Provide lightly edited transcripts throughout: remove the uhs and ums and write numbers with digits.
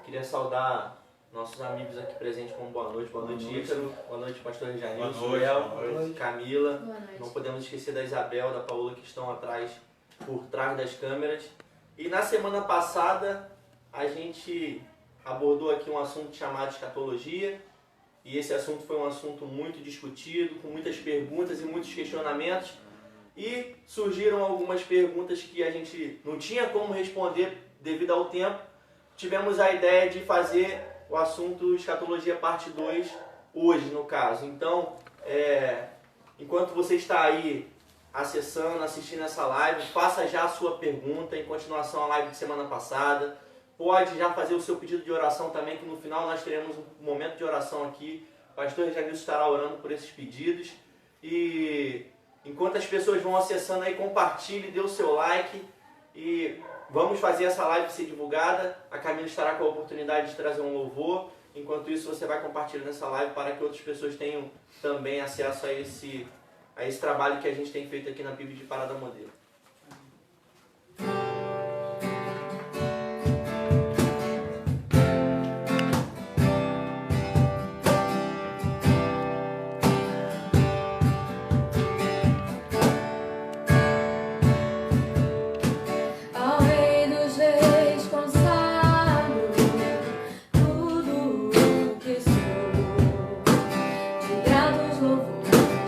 Queria saudar nossos amigos aqui presentes com boa noite. Boa noite, Ícaro. Boa noite, pastor Janilson, Camila. Boa noite. Não podemos esquecer da Isabel, da Paola, que estão por trás das câmeras. E na semana passada, a gente abordou aqui um assunto chamado escatologia. E esse assunto foi um assunto muito discutido, com muitas perguntas e muitos questionamentos. E surgiram algumas perguntas que a gente não tinha como responder devido ao tempo. Tivemos a ideia de fazer o assunto escatologia parte 2 hoje, no caso. Então, enquanto você está aí acessando, assistindo essa live, faça já a sua pergunta em continuação à live de semana passada. Pode já fazer o seu pedido de oração também, que no final nós teremos um momento de oração aqui. O pastor Janilson estará orando por esses pedidos. E enquanto as pessoas vão acessando aí, compartilhe, dê o seu like e vamos fazer essa live ser divulgada. A Camila estará com a oportunidade de trazer um louvor. Enquanto isso, você vai compartilhando essa live para que outras pessoas tenham também acesso a esse trabalho que a gente tem feito aqui na PIB de Parada Modelo.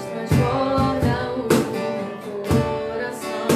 Transborda o meu coração.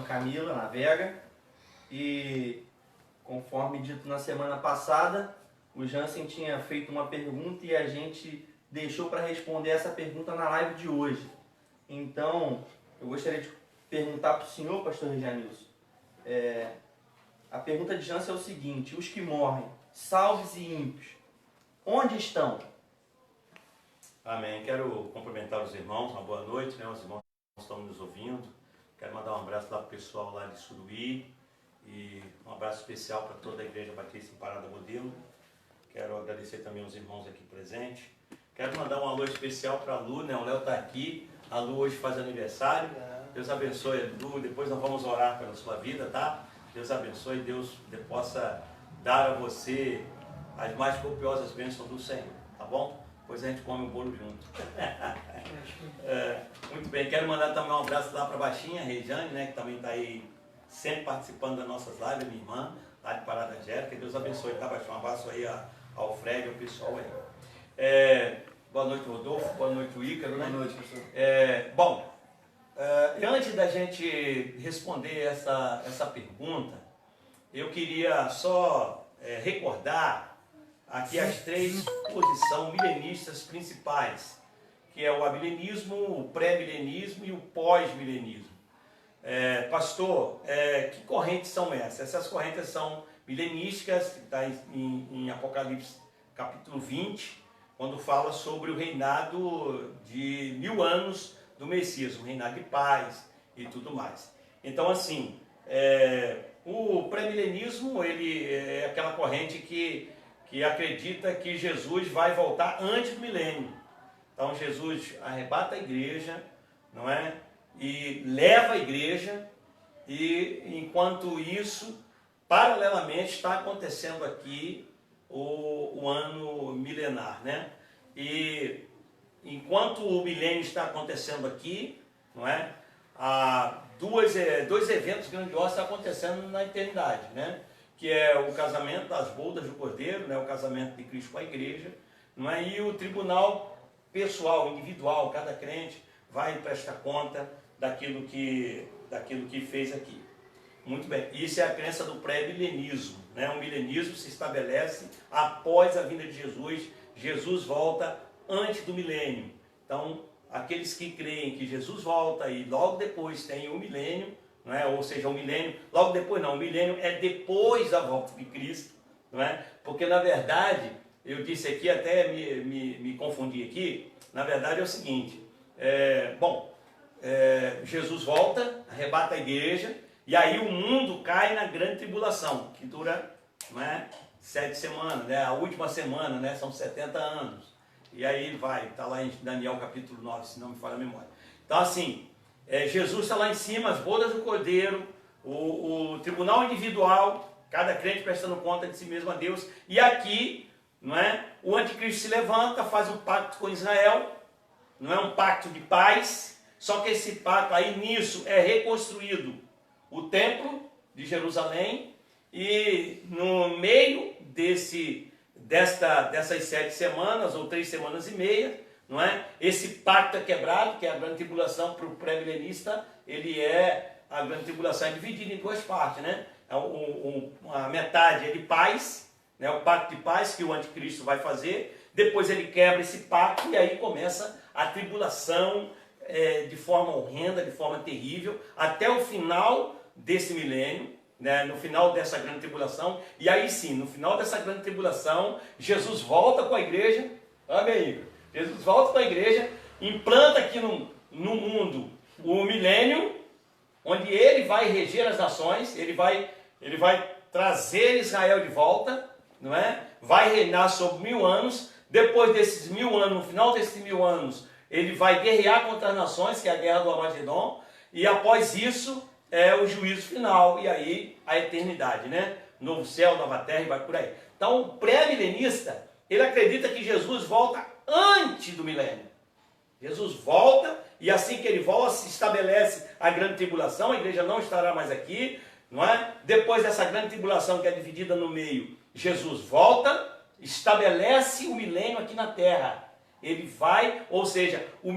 Camila navega e, conforme dito na semana passada, o Jansen tinha feito uma pergunta e a gente deixou para responder essa pergunta na live de hoje. Então, eu gostaria de perguntar para o senhor, pastor Rejanilson. A pergunta de Jansen é o seguinte: os que morrem, salvos e ímpios, onde estão? Amém. Quero cumprimentar os irmãos, uma boa noite, né? Os irmãos que estão nos ouvindo. Quero mandar um abraço lá para o pessoal lá de Suruí e um abraço especial para toda a Igreja Batista em Parada Modelo. Quero agradecer também aos irmãos aqui presentes. Quero mandar um alô especial para a Lu, né? O Léo está aqui. A Lu hoje faz aniversário. Deus abençoe, Lu. Depois nós vamos orar pela sua vida, tá? Deus abençoe, Deus possa dar a você as mais copiosas bênçãos do Senhor, tá bom? Depois a gente come o bolo junto. Muito bem, quero mandar também um abraço lá para a Baixinha, a Rejane, né, que também está aí sempre participando das nossas lives, minha irmã, lá de Parada Angélica. Deus abençoe, tá, Baixinha? Um abraço aí ao Fred, ao pessoal aí. Boa noite, Rodolfo, boa noite, Ícaro, né? Boa noite, professor. Antes da gente responder essa pergunta, eu queria só recordar aqui as três posições milenistas principais, que é o amilenismo, o pré-milenismo e o pós-milenismo. Pastor, que correntes são essas? Essas correntes são milenísticas, que está em Apocalipse capítulo 20, quando fala sobre o reinado de 1000 anos do Messias, um reinado de paz e tudo mais. Então, assim, o pré-milenismo, ele é aquela corrente que acredita que Jesus vai voltar antes do milênio. Então Jesus arrebata a igreja, não é? E leva a igreja, e enquanto isso, paralelamente, está acontecendo aqui o ano milenar, né? E enquanto o milênio está acontecendo aqui, não é? Dois eventos grandiosos estão acontecendo na eternidade, né? Que é o casamento das bodas do Cordeiro, né? O casamento de Cristo com a igreja, não é? E o tribunal pessoal, individual, cada crente vai prestar conta daquilo que fez aqui. Muito bem, isso é a crença do pré-milenismo, né? O milenismo se estabelece após a vinda de Jesus. Jesus volta antes do milênio. Então, aqueles que creem que Jesus volta e logo depois tem o milênio, não é? Ou seja, o milênio, logo depois não, o milênio é depois da volta de Cristo, não é? Porque na verdade, eu disse aqui, até me confundi aqui, na verdade é o seguinte, Jesus volta, arrebata a igreja, e aí o mundo cai na grande tribulação, que dura, não é, 7 semanas, né? A última semana, né? São 70 anos, e aí está lá em Daniel capítulo 9, se não me falha a memória. Então assim, Jesus está lá em cima, as bodas do Cordeiro, o tribunal individual, cada crente prestando conta de si mesmo a Deus. E aqui, não é? O anticristo se levanta, faz um pacto com Israel, não é um pacto de paz, só que esse pacto, aí nisso é reconstruído o templo de Jerusalém, e no meio dessas 7 semanas, ou 3 semanas e meia, não é? Esse pacto é quebrado, que é a grande tribulação para o pré-milenista. A grande tribulação é dividida em 2 partes, né? A metade é de paz, né? O pacto de paz que o anticristo vai fazer. Depois ele quebra esse pacto e aí começa a tribulação de forma horrenda, de forma terrível, até o final desse milênio, né? No final dessa grande tribulação. E aí sim, no final dessa grande tribulação, Jesus volta com a igreja. Amém, Igor? Jesus volta para a igreja, implanta aqui no mundo o milênio, onde ele vai reger as nações, ele vai trazer Israel de volta, não é? Vai reinar sobre 1000 anos. Depois desses 1000 anos, no final desses 1000 anos, ele vai guerrear contra as nações, que é a guerra do Armagedon, e após isso é o juízo final, e aí a eternidade, né? Novo céu, nova terra, e vai por aí. Então o pré-milenista, ele acredita que Jesus volta antes do milênio. Jesus volta, e assim que ele volta, se estabelece a grande tribulação, a igreja não estará mais aqui, não é? Depois dessa grande tribulação que é dividida no meio, Jesus volta, estabelece o milênio aqui na terra. Ele vai, ou seja, o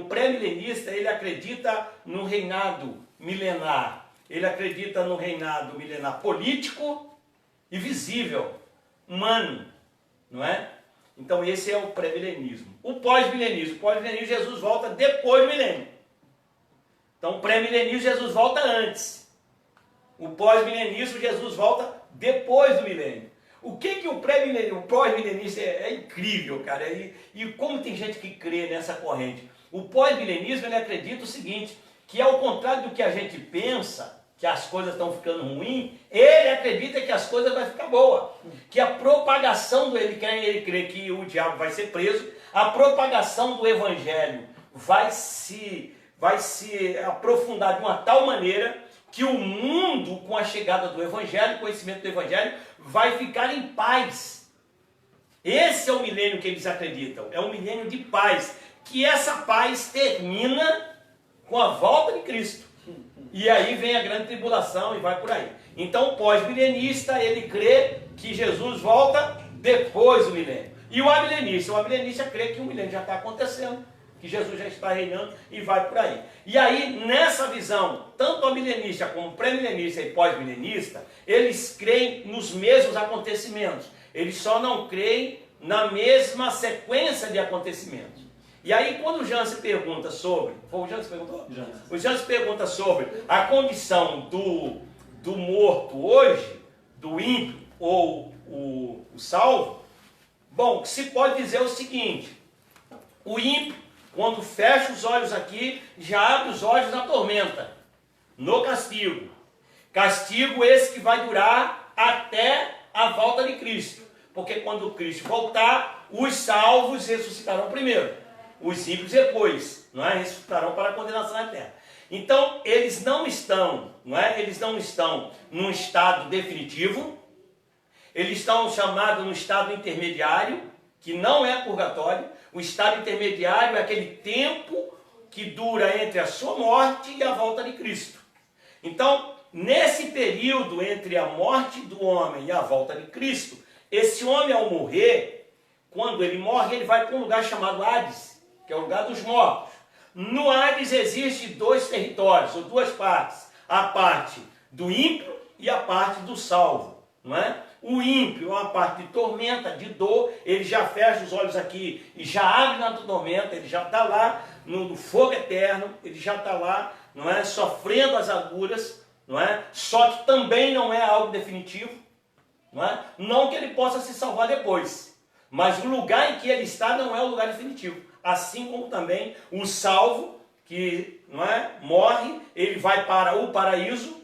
pré-milenista, ele acredita no reinado milenar, ele acredita no reinado milenar político e visível, humano, não é? Então esse é o pré-milenismo. O pós-milenismo. O pós-milenismo, Jesus volta depois do milênio. Então o pré-milenismo, Jesus volta antes. O pós-milenismo, Jesus volta depois do milênio. O que o pré-milenismo, o pós-milenismo é incrível, cara. E como tem gente que crê nessa corrente. O pós-milenismo, ele acredita o seguinte, que ao contrário do que a gente pensa, que as coisas estão ficando ruins, ele acredita que as coisas vão ficar boas. Que a propagação ele crê que o diabo vai ser preso, a propagação do evangelho vai se aprofundar de uma tal maneira que o mundo, com a chegada do evangelho, conhecimento do evangelho, vai ficar em paz. Esse é o milênio que eles acreditam, é um milênio de paz, que essa paz termina com a volta de Cristo. E aí vem a grande tribulação e vai por aí. Então o pós-milenista, ele crê que Jesus volta depois do milênio. E o amilenista crê que o milênio já está acontecendo, que Jesus já está reinando e vai por aí. E aí, nessa visão, tanto amilenista como pré-milenista e pós-milenista, eles creem nos mesmos acontecimentos. Eles só não creem na mesma sequência de acontecimentos. E aí, quando o Jansen pergunta sobre... Foi o Jansen que perguntou? Jansen. O Jansen pergunta sobre a condição do morto hoje, do ímpio ou o salvo. Bom, se pode dizer o seguinte: o ímpio, quando fecha os olhos aqui, já abre os olhos na tormenta, no castigo. Castigo esse que vai durar até a volta de Cristo. Porque quando Cristo voltar, os salvos ressuscitarão primeiro. Os ímpios depois, não é? Ressuscitarão para a condenação na terra. Então, eles não estão, não é? Eles não estão num estado definitivo. Eles estão chamados num estado intermediário, que não é purgatório. O estado intermediário é aquele tempo que dura entre a sua morte e a volta de Cristo. Então, nesse período entre a morte do homem e a volta de Cristo, esse homem, ao morrer, quando ele morre, ele vai para um lugar chamado Hades, que é o lugar dos mortos. No Hades existem dois territórios, ou duas partes. A parte do ímpio e a parte do salvo, não é? O ímpio é uma parte de tormenta, de dor, ele já fecha os olhos aqui e já abre na tormenta, ele já está lá no fogo eterno, ele já está lá, não é? Sofrendo as agruras, não é? Só que também não é algo definitivo, não é? Não que ele possa se salvar depois, mas o lugar em que ele está não é o lugar definitivo. Assim como também o salvo, que não é, morre, ele vai para o paraíso,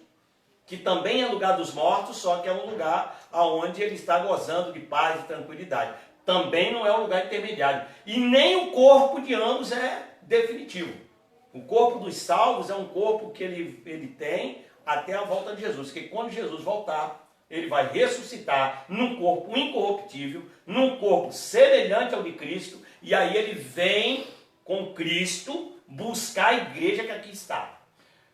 que também é lugar dos mortos, só que é um lugar onde ele está gozando de paz e tranquilidade. Também não é um lugar intermediário. E nem o corpo de ambos é definitivo. O corpo dos salvos é um corpo que ele tem até a volta de Jesus. Que quando Jesus voltar, ele vai ressuscitar num corpo incorruptível, num corpo semelhante ao de Cristo, e aí ele vem com Cristo buscar a igreja que aqui está.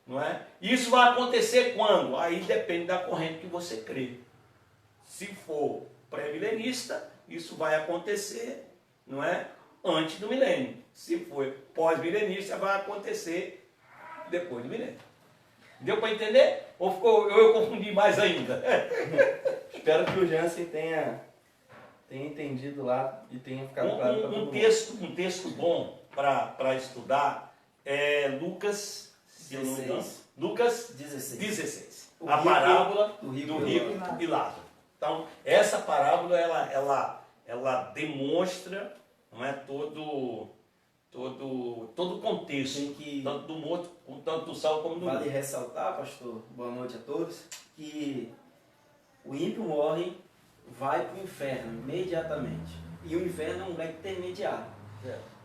Não é? Isso vai acontecer quando? Aí depende da corrente que você crê. Se for pré-milenista, isso vai acontecer, não é? Antes do milênio. Se for pós-milenista, vai acontecer depois do milênio. Deu para entender? Ou eu confundi mais ainda? Espero que o Jansen tenha entendido lá e tenha ficado claro para todo mundo. Um texto bom para estudar é Lucas 16. Lucas 16. A parábola do rico e Lázaro. Então, essa parábola ela demonstra, não é, todo o contexto, tanto do morto, tanto do salvo como do Vale ressaltar, pastor, boa noite a todos, que o ímpio morre, vai para o inferno imediatamente. E o inferno é um lugar intermediário.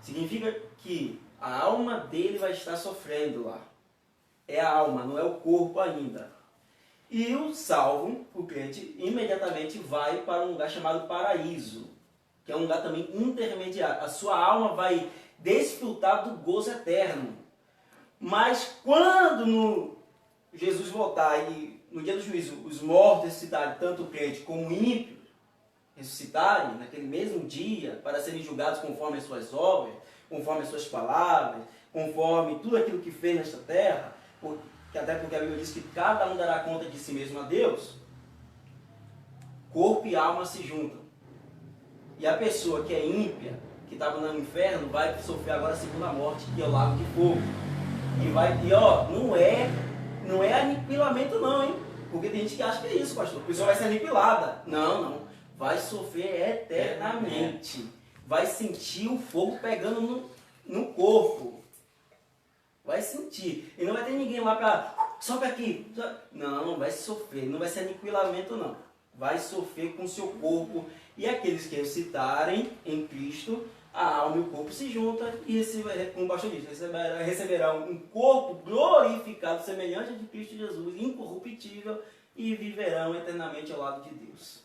Significa que a alma dele vai estar sofrendo lá. É a alma, não é o corpo ainda. E o salvo, o crente, imediatamente vai para um lugar chamado paraíso, que é um lugar também intermediário. A sua alma vai desfrutar do gozo eterno. Mas quando Jesus voltar e no dia do juízo os mortos ressuscitarem, tanto o crente como o ímpio ressuscitarem naquele mesmo dia para serem julgados conforme as suas obras, conforme as suas palavras, conforme tudo aquilo que fez nesta terra, que até porque a Bíblia diz que cada um dará conta de si mesmo a Deus, corpo e alma se juntam. E a pessoa que é ímpia, que estava no inferno, vai sofrer agora a segunda morte, que é o lago de fogo. E ó, não é aniquilamento não, hein? Porque tem gente que acha que é isso, pastor. A pessoa vai ser aniquilada. Não. Vai sofrer eternamente. Vai sentir o fogo pegando no corpo. Vai sentir. E não vai ter ninguém lá para... Sobe aqui. Não vai sofrer. Não vai ser aniquilamento não. Vai sofrer com o seu corpo. E aqueles que ressuscitarem em Cristo, a alma e o corpo se juntam e receberá, como o pastor disse, receberá um corpo glorificado, semelhante ao de Cristo Jesus, incorruptível, e viverão eternamente ao lado de Deus.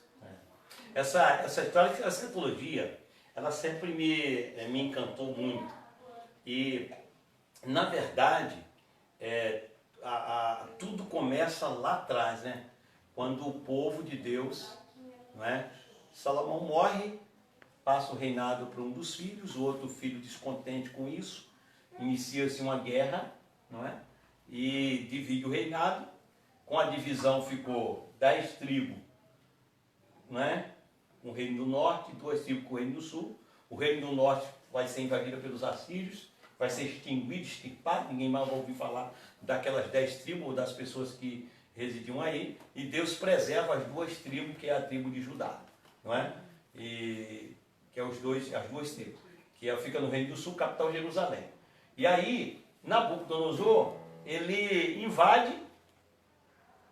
Essa história da escatologia, ela sempre me encantou muito. E, na verdade, tudo começa lá atrás, né? Quando o povo de Deus, não é? Salomão morre, passa o reinado para um dos filhos, o outro filho descontente com isso, inicia-se uma guerra, não é? E divide o reinado. Com a divisão ficou 10 tribos, não é? Com o reino do norte, 2 tribos com o reino do sul. O reino do norte vai ser invadido pelos assírios, vai ser extinguido, extirpado, ninguém mais vai ouvir falar daquelas 10 tribos ou das pessoas que residiam aí, e Deus preserva as 2 tribos, que é a tribo de Judá, não é? E que é as 2 tribos, que fica no Reino do Sul, capital Jerusalém. E aí, Nabucodonosor, ele invade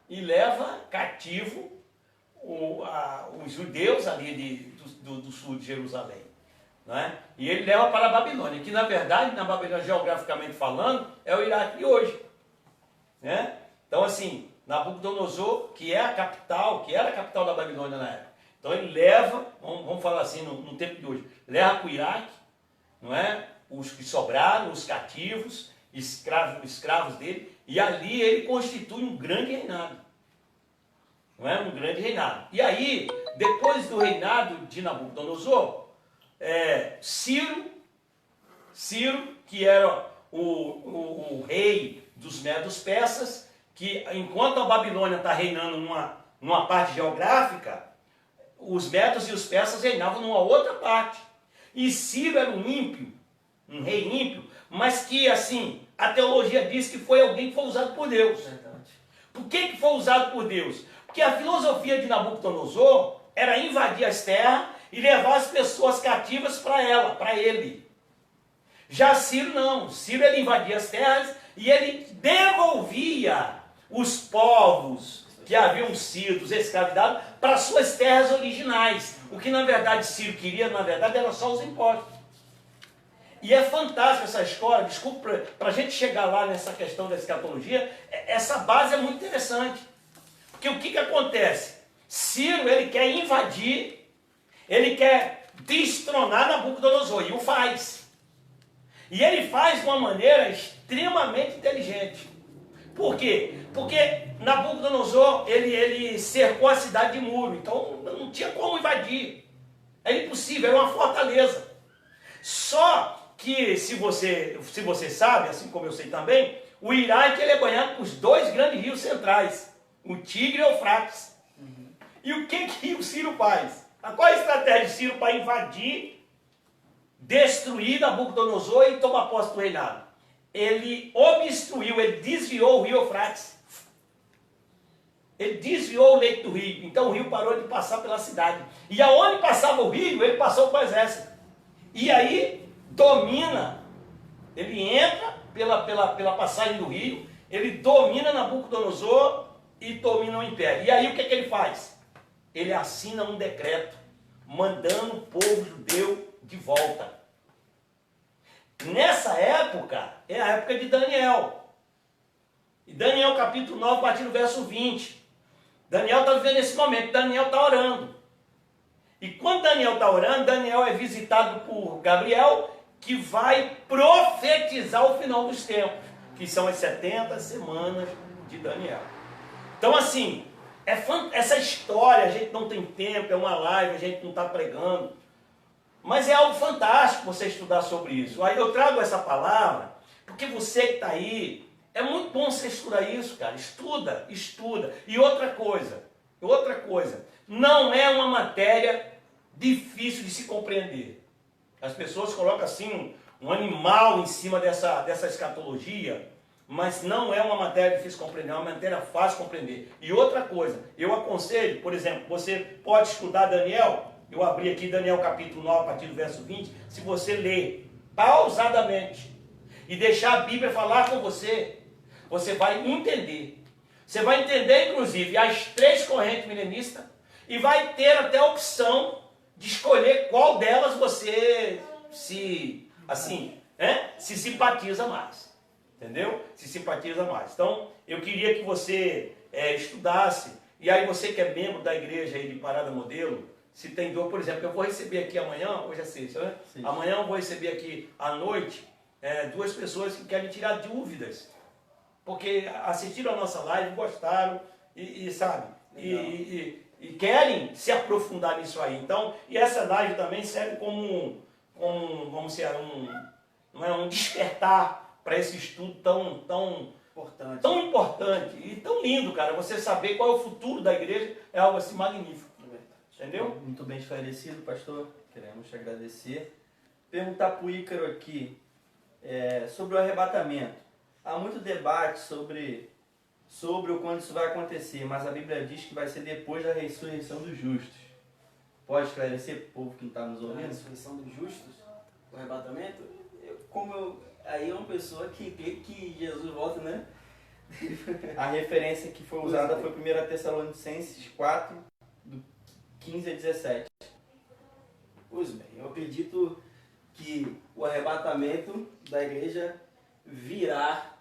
e leva cativo os judeus ali do sul de Jerusalém, não é? E ele leva para a Babilônia, que na verdade, na Babilônia, geograficamente falando, é o Iraque de hoje, né? Então assim, Nabucodonosor, que era a capital da Babilônia na época, então ele leva, vamos falar assim no tempo de hoje, leva para o Iraque, não é? Os que sobraram, os cativos, escravos dele, e ali ele constitui um grande reinado, não é? Um grande reinado. E aí, depois do reinado de Nabucodonosor, Ciro, que era o rei dos medos persas, que enquanto a Babilônia está reinando numa parte geográfica, os medos e os persas reinavam numa outra parte. E Ciro era um ímpio, um rei ímpio, mas que, assim, a teologia diz que foi alguém que foi usado por Deus. Por que foi usado por Deus? Porque a filosofia de Nabucodonosor era invadir as terras e levar as pessoas cativas para ele. Já Ciro não. Ciro ele invadia as terras e ele devolvia os povos que haviam sido escravizados para suas terras originais. O que na verdade Ciro queria, na verdade, era só os impostos. E é fantástico essa história, desculpa, para a gente chegar lá nessa questão da escatologia, essa base é muito interessante. Porque o que acontece? Ciro, ele quer invadir, ele quer destronar Nabucodonosor, e o faz. E ele faz de uma maneira extremamente inteligente. Por quê? Porque Nabucodonosor, ele cercou a cidade de muro, então não tinha como invadir. Era impossível, era uma fortaleza. Só que, se você sabe, assim como eu sei também, o Iraque ele é banhado por 2 grandes rios centrais, o Tigre e o Eufrates. E o que o Ciro faz? Qual é a estratégia de Ciro para invadir, destruir Nabucodonosor e tomar posse do reinado? Ele obstruiu, ele desviou o rio Eufrates. Ele desviou o leito do rio. Então o rio parou de passar pela cidade. E aonde passava o rio, ele passou com o exército. E aí domina, ele entra pela passagem do rio, ele domina Nabucodonosor e domina o império. E aí o que ele faz? Ele assina um decreto mandando o povo judeu de volta. Nessa época, é a época de Daniel. E Daniel capítulo 9, a partir do verso 20. Daniel está vivendo esse momento, Daniel está orando. E quando Daniel está orando, Daniel é visitado por Gabriel, que vai profetizar o final dos tempos, que são as 70 semanas de Daniel. Então assim, essa história, a gente não tem tempo, é uma live, a gente não está pregando, mas é algo fantástico você estudar sobre isso. Aí eu trago essa palavra, porque você que está aí, É muito bom você estudar isso, cara. Estuda, estuda. E outra coisa, não é uma matéria difícil de se compreender. As pessoas colocam assim um animal em cima dessa escatologia, mas não é uma matéria difícil de compreender, é uma matéria fácil de compreender. E outra coisa, eu aconselho, por exemplo, você pode estudar Daniel, eu abri aqui Daniel capítulo 9, a partir do verso 20, se você ler pausadamente e deixar a Bíblia falar com você, você vai entender. Você vai entender, inclusive, as 3 correntes milenistas e vai ter até a opção de escolher qual delas você se simpatiza mais. Entendeu? Se simpatiza mais. Então, eu queria que você estudasse, e aí você que é membro da igreja aí de Parada Modelo, se tem dor, por exemplo, eu vou receber aqui amanhã, hoje é sexta, né? Sim. Amanhã eu vou receber aqui à noite 2 pessoas que querem tirar dúvidas, porque assistiram a nossa live, gostaram e sabe, e querem se aprofundar nisso aí. Então, e essa live também serve como vamos dizer, um despertar para esse estudo tão importante e tão lindo, cara. Você saber qual é o futuro da igreja é algo assim magnífico. Entendeu? Muito bem esclarecido, pastor. Queremos te agradecer. Perguntar para o Ícaro aqui sobre o arrebatamento. Há muito debate sobre o quando isso vai acontecer, mas a Bíblia diz que vai ser depois da ressurreição dos justos. Pode esclarecer para o povo que está nos ouvindo? A ressurreição dos justos, o arrebatamento, aí é uma pessoa que crê que Jesus volta, né? A referência que foi usada foi 1 Tessalonicenses 4, do 15 a 17. Pois bem, eu acredito que o arrebatamento da igreja virá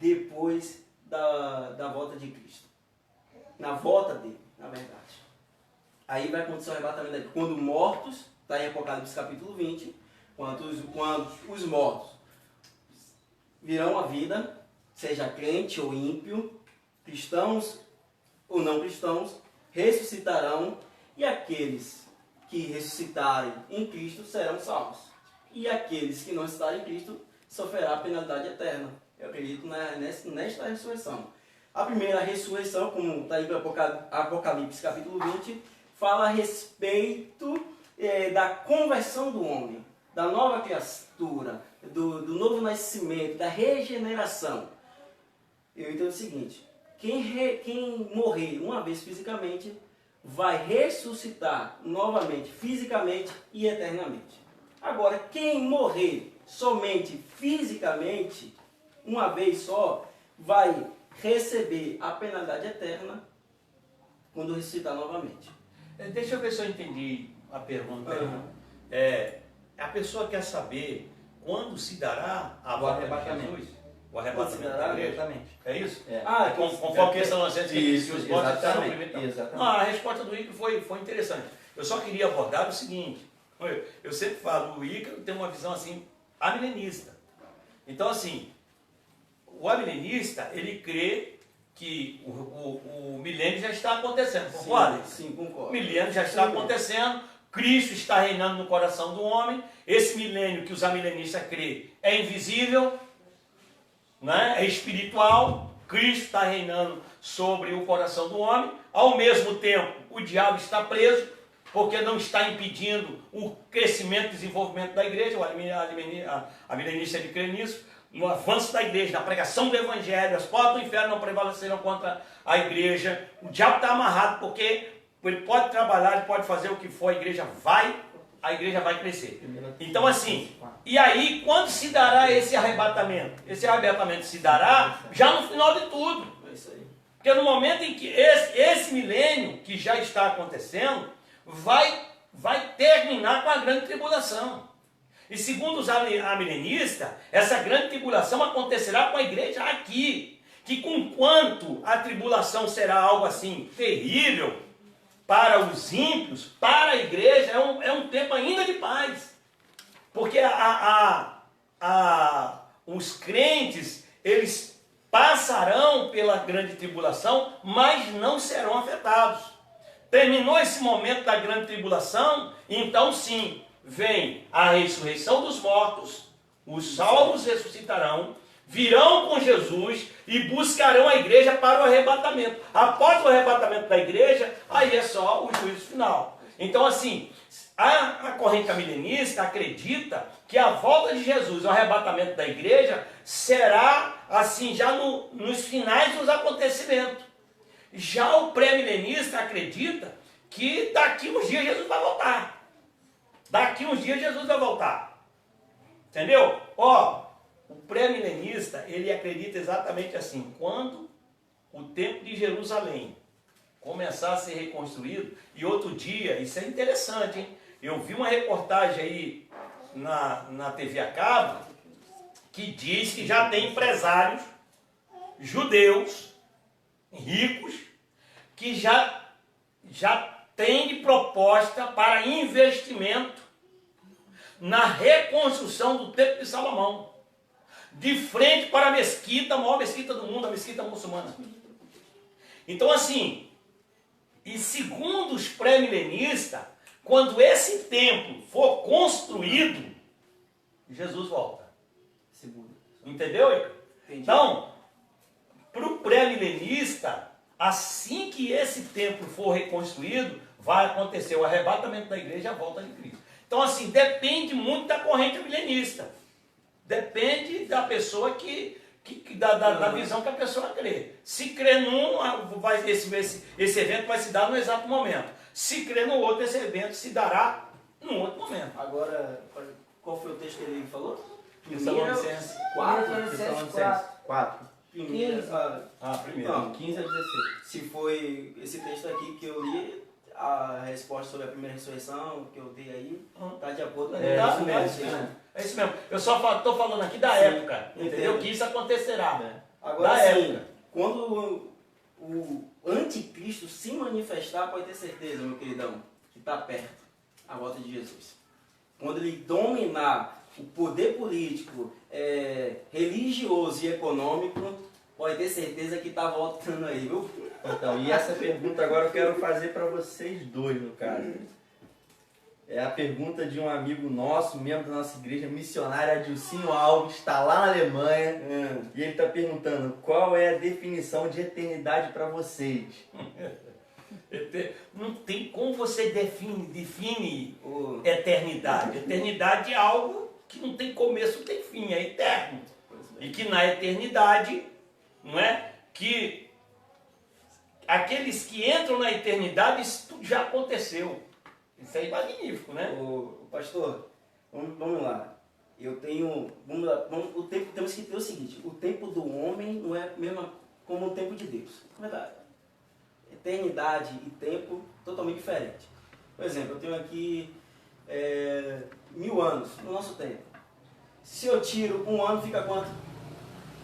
depois da volta de Cristo. Na volta dele, na verdade. Aí vai acontecer o arrebatamento dele. Quando mortos, está em Apocalipse capítulo 20, quando os mortos virão à vida, seja crente ou ímpio, cristãos ou não cristãos, ressuscitarão, e aqueles que ressuscitarem em Cristo serão salvos. E aqueles que não estarem em Cristo sofrerá a penalidade eterna. Eu acredito nesta ressurreição. A primeira ressurreição, como está em Apocalipse capítulo 20, fala a respeito da conversão do homem, da nova criatura, do novo nascimento, da regeneração. Eu entendo o seguinte: quem morrer uma vez fisicamente vai ressuscitar novamente, fisicamente e eternamente. Agora, quem morrer somente fisicamente, uma vez só, vai receber a penalidade eterna quando ressuscitar novamente. Deixa eu ver se eu entendi a pergunta. A pessoa quer saber quando se dará a volta de Jesus? O arrebatamento da igreja? Exatamente. É isso? Conforme a questão que os mortos estarão primeiro. A resposta do Ícaro foi interessante. Eu só queria abordar o seguinte. Eu sempre falo, o Ícaro tem uma visão assim, amilenista. Então assim, o amilenista, ele crê que o milênio já está acontecendo, concorda? Sim, concordo. O milênio já está acontecendo, Cristo está reinando no coração do homem, esse milênio que os amilenistas crê é invisível, né? É espiritual, Cristo está reinando sobre o coração do homem, ao mesmo tempo o diabo está preso, porque não está impedindo o crescimento e desenvolvimento da igreja, a milenista ele crê nisso, no avanço da igreja, na pregação do evangelho, as portas do inferno não prevalecerão contra a igreja, o diabo está amarrado porque ele pode trabalhar, ele pode fazer o que for, a igreja vai crescer. Então assim, e aí quando se dará esse arrebatamento? Esse arrebatamento se dará já no final de tudo. Porque no momento em que esse milênio que já está acontecendo, vai terminar com a grande tribulação. E segundo os amilenistas, essa grande tribulação acontecerá com a igreja aqui. Que conquanto a tribulação será algo assim terrível para os ímpios, para a igreja é um tempo ainda de paz. Porque os crentes, eles passarão pela grande tribulação, mas não serão afetados. Terminou esse momento da grande tribulação, então sim, vem a ressurreição dos mortos, os salvos ressuscitarão, virão com Jesus e buscarão a igreja para o arrebatamento. Após o arrebatamento da igreja, aí é só o juízo final. Então, assim, a corrente amilenista acredita que a volta de Jesus, o arrebatamento da igreja, será assim já nos finais dos acontecimentos. Já o pré-milenista acredita que daqui uns dias Jesus vai voltar. Daqui uns dias Jesus vai voltar. Entendeu? Ó, o pré-milenista, ele acredita exatamente assim, quando o templo de Jerusalém começar a ser reconstruído, e outro dia, isso é interessante, hein? Eu vi uma reportagem aí na TV a cabo, que diz que já tem empresários judeus, ricos, que já tem de proposta para investimento na reconstrução do Templo de Salomão, de frente para a mesquita, a maior mesquita do mundo, a mesquita muçulmana. Então, assim, e segundo os pré-milenistas, quando esse templo for construído, Jesus volta. Entendeu, Ica? Então, para o pré-milenista, assim que esse templo for reconstruído, vai acontecer o arrebatamento da igreja e a volta de Cristo. Então, assim, depende muito da corrente milenista. Depende da pessoa da visão que a pessoa crê. Se crê num, esse evento vai se dar no exato momento. Se crê no outro, esse evento se dará num outro momento. Agora, qual foi o texto que ele falou? Tessalonicenses 4. Primeiro. Primeiro. 15 a 16. Se foi esse texto aqui que eu li, a resposta sobre a primeira ressurreição que eu dei aí, está de acordo com É isso mesmo. Eu só estou falando aqui da época, entendeu? Que isso acontecerá. Agora da sim, época. Quando o anticristo se manifestar, pode ter certeza, meu queridão, que está perto a volta de Jesus. Quando ele dominar o poder político, religioso e econômico, pode ter certeza que está voltando aí, viu? Então, e essa pergunta agora eu quero fazer para vocês dois, no caso. É a pergunta de um amigo nosso, membro da nossa igreja, missionário Adilcinho Alves, está lá na Alemanha, e ele está perguntando qual é a definição de eternidade para vocês. Não tem como você define eternidade. Eternidade é algo que não tem começo, não tem fim, é eterno. E que na eternidade, não é? Que aqueles que entram na eternidade, isso tudo já aconteceu. Isso aí é magnífico, né? Pastor, vamos lá. Temos que ter o seguinte: o tempo do homem não é mesmo como o tempo de Deus. Verdade. Eternidade e tempo totalmente diferente. Por exemplo, eu tenho aqui 1000 anos no nosso tempo. Se eu tiro um ano, fica quanto?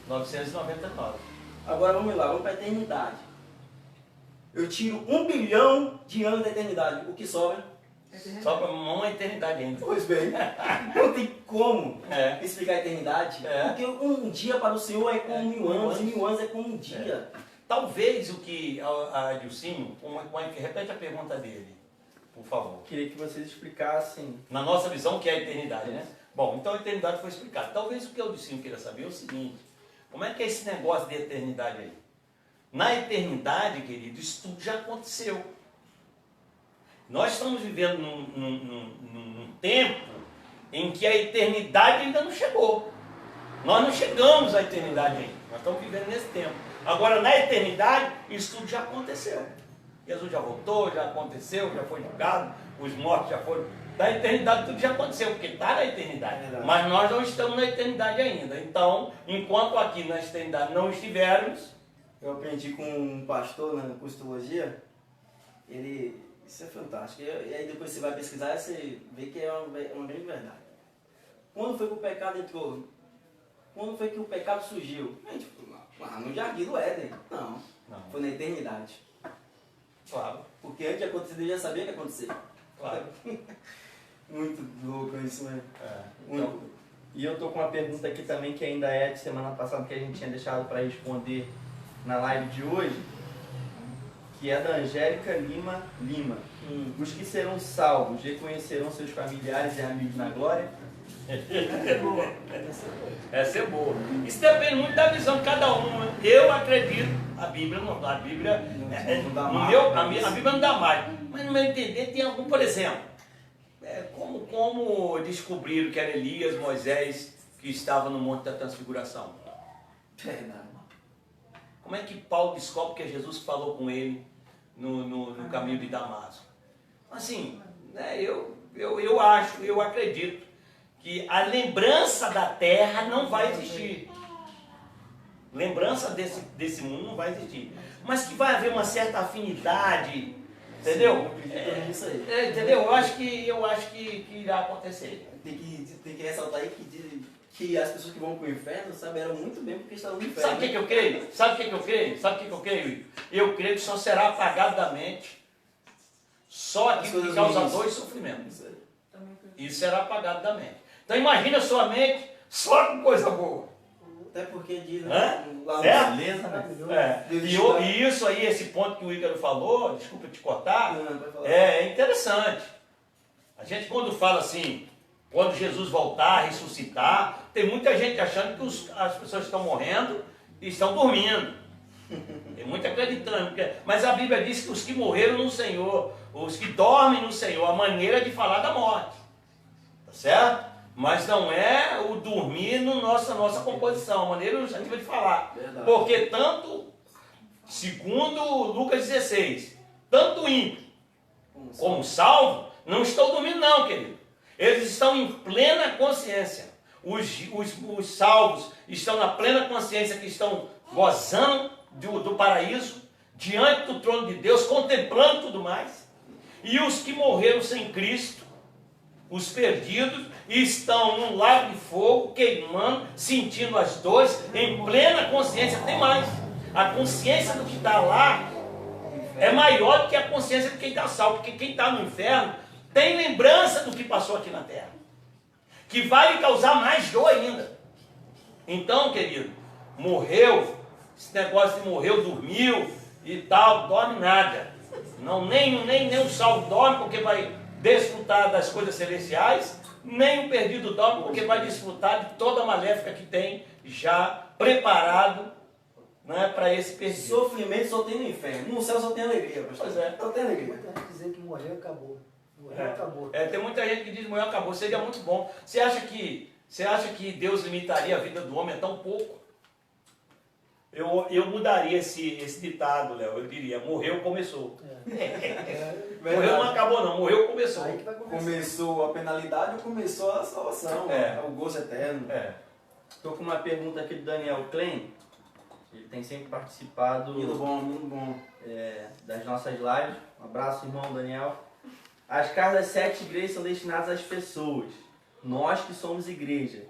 999. Agora vamos lá, vamos para a eternidade. Eu tiro 1 bilhão de anos da eternidade. O que sobra? Sobra uma eternidade ainda. Pois bem, não tem como explicar a eternidade. Porque um dia para o Senhor é como 1000 anos, e 1000 anos é como um dia. Talvez o que a Adilcinho, repete a pergunta dele, por favor. Queria que vocês explicassem. Na nossa visão, que é a eternidade, né? Bom, então a eternidade foi explicada. Talvez o que o Adilcinho queira saber é o seguinte: como é que é esse negócio de eternidade aí? Na eternidade, querido, isso tudo já aconteceu. Nós estamos vivendo num tempo em que a eternidade ainda não chegou. Nós não chegamos à eternidade ainda. Nós estamos vivendo nesse tempo. Agora, na eternidade, isso tudo já aconteceu. Jesus já voltou, já aconteceu, já foi julgado, os mortos já foram. Na eternidade tudo já aconteceu, porque está na eternidade. Mas nós não estamos na eternidade ainda. Então, enquanto aqui na eternidade não estivermos... Eu aprendi com um pastor na costologia, isso é fantástico. E aí depois você vai pesquisar e você vê que é uma grande verdade. Quando foi que o pecado entrou? Quando foi que o pecado surgiu? No jardim do Éden. Não. Foi na eternidade. Claro. Porque antes de acontecer, Deus já sabia que ia acontecer. Claro. Muito louco isso, né? Então, e eu tô com uma pergunta aqui também que ainda é de semana passada, que a gente tinha deixado para responder na live de hoje, que é da Angélica Lima. Os que serão salvos reconhecerão seus familiares e amigos na glória? Essa é boa. Isso depende muito da visão de cada um. Né? Eu acredito, a Bíblia não dá. A Bíblia, a Bíblia não dá mais. Mas no meu entender tem algum, por exemplo, como descobriram que era Elias, Moisés, que estava no Monte da Transfiguração? Como é que Paulo descobre que é Jesus que falou com ele no caminho de Damasco? Assim, né, eu acredito que a lembrança da terra não vai existir. Lembrança desse mundo não vai existir. Mas que vai haver uma certa afinidade, entendeu? Entendeu? Eu acho que irá acontecer. Tem que ressaltar aí que as pessoas que vão para o inferno saberão muito bem porque estavam no inferno. Sabe o que eu creio? Sabe o que eu creio? Eu creio que só será apagado da mente só aquilo que causa dor e sofrimento. Isso será apagado da mente. Então imagina a sua mente só com coisa boa. Até porque diz lá beleza, né? E isso aí, esse ponto que o Ícaro falou, desculpa te cortar, é interessante. A gente quando fala assim, quando Jesus voltar, ressuscitar, tem muita gente achando que as pessoas estão morrendo e estão dormindo. Tem muito acreditando. Mas a Bíblia diz que os que morreram no Senhor, os que dormem no Senhor, a maneira de falar da morte. Tá certo? Mas não é o dormir na nossa composição, a maneira ilustrativa de falar. Verdade. Porque tanto, segundo Lucas 16, tanto o ímpio como o salvo, não estão dormindo não, querido. Eles estão em plena consciência. Os salvos estão na plena consciência que estão gozando do paraíso, diante do trono de Deus, contemplando tudo mais. E os que morreram sem Cristo, os perdidos, estão num lago de fogo, queimando, sentindo as dores, em plena consciência. Tem mais. A consciência do que está lá é maior do que a consciência de quem está salvo. Porque quem está no inferno tem lembrança do que passou aqui na terra, que vai lhe causar mais dor ainda. Então, querido, morreu, esse negócio de morreu, dormiu e tal, dorme nada. Não, nem o salvo dorme porque vai desfrutar das coisas celestiais, nem o perdido dorme porque vai desfrutar de toda a maléfica que tem já preparado, né, para esse perdido. Sofrimento só tem no inferno, no céu só tem alegria. Pois é. Só tem alegria. Muita gente dizer que morreu, acabou. Morreu, acabou. Tem muita gente que diz morreu, acabou. Seria muito bom. Você acha que Deus limitaria a vida do homem a tão pouco? Eu mudaria esse ditado, Léo. Eu diria, morreu, começou. Morreu não acabou não, morreu, começou. Aí que vai começar. Começou a penalidade ou começou a salvação, o gozo eterno. Estou com uma pergunta aqui do Daniel Klein. Ele tem sempre participado Muito bom. Das nossas lives. Um abraço, irmão Daniel. As cartas das 7 igrejas são destinadas às pessoas. Nós que somos igreja.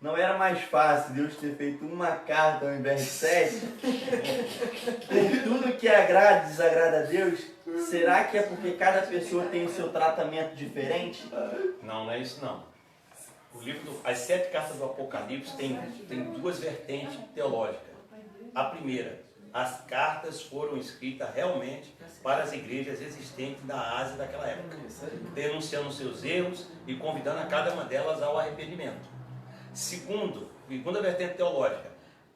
Não era mais fácil Deus ter feito uma carta ao invés de 7? Com tudo que agrada e desagrada a Deus, será que é porque cada pessoa tem o seu tratamento diferente? Não é isso não. As 7 cartas do Apocalipse tem 2 vertentes teológicas. A primeira, as cartas foram escritas realmente para as igrejas existentes da Ásia daquela época, denunciando seus erros e convidando a cada uma delas ao arrependimento. Segunda vertente teológica,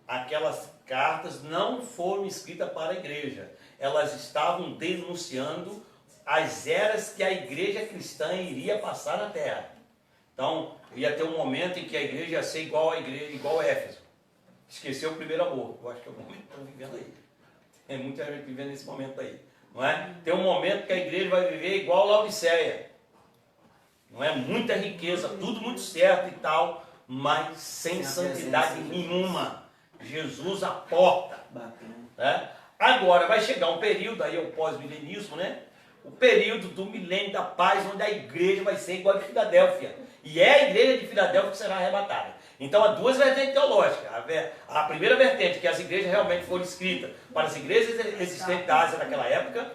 aquelas cartas não foram escritas para a igreja, elas estavam denunciando as eras que a igreja cristã iria passar na terra. Então, ia ter um momento em que a igreja ia ser igual a Éfeso. Esqueceu o primeiro amor. Eu acho que é o momento que estão vivendo aí. Tem muita gente vivendo nesse momento aí. Não é? Tem um momento que a igreja vai viver igual a Laodiceia. Não é? Muita riqueza, tudo muito certo e tal, mas sem santidade nenhuma. Jesus à porta. Né? Agora vai chegar um período, aí é o pós-milenismo, né? O período do milênio da paz, onde a igreja vai ser igual a de Filadélfia. E é a igreja de Filadélfia que será arrebatada. Então há 2 vertentes teológicas. A primeira vertente, que as igrejas realmente foram escritas para as igrejas existentes da Ásia naquela época,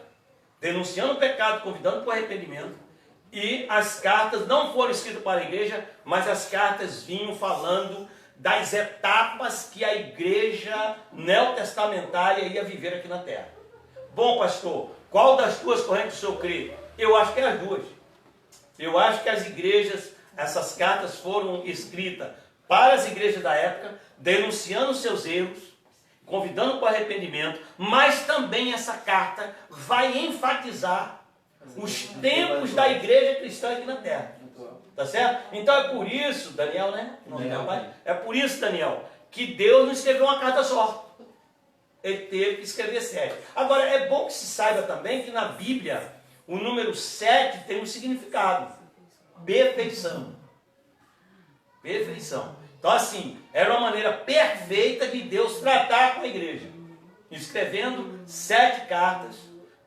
denunciando o pecado, convidando para o arrependimento. E as cartas não foram escritas para a igreja, mas as cartas vinham falando das etapas que a igreja neotestamentária ia viver aqui na terra. Bom, pastor, qual das 2 correntes o senhor crê? Eu acho que é as 2. Eu acho que as igrejas Essas cartas foram escritas para as igrejas da época, denunciando seus erros, convidando para o arrependimento, mas também essa carta vai enfatizar os tempos da igreja cristã aqui na terra. Tá certo? Então é por isso, Daniel, né? É por isso, Daniel, que Deus não escreveu uma carta só. Ele teve que escrever 7. Agora, é bom que se saiba também que na Bíblia, o número 7 tem um significado. Perfeição. Perfeição. Então, assim, era uma maneira perfeita de Deus tratar com a igreja. Escrevendo 7 cartas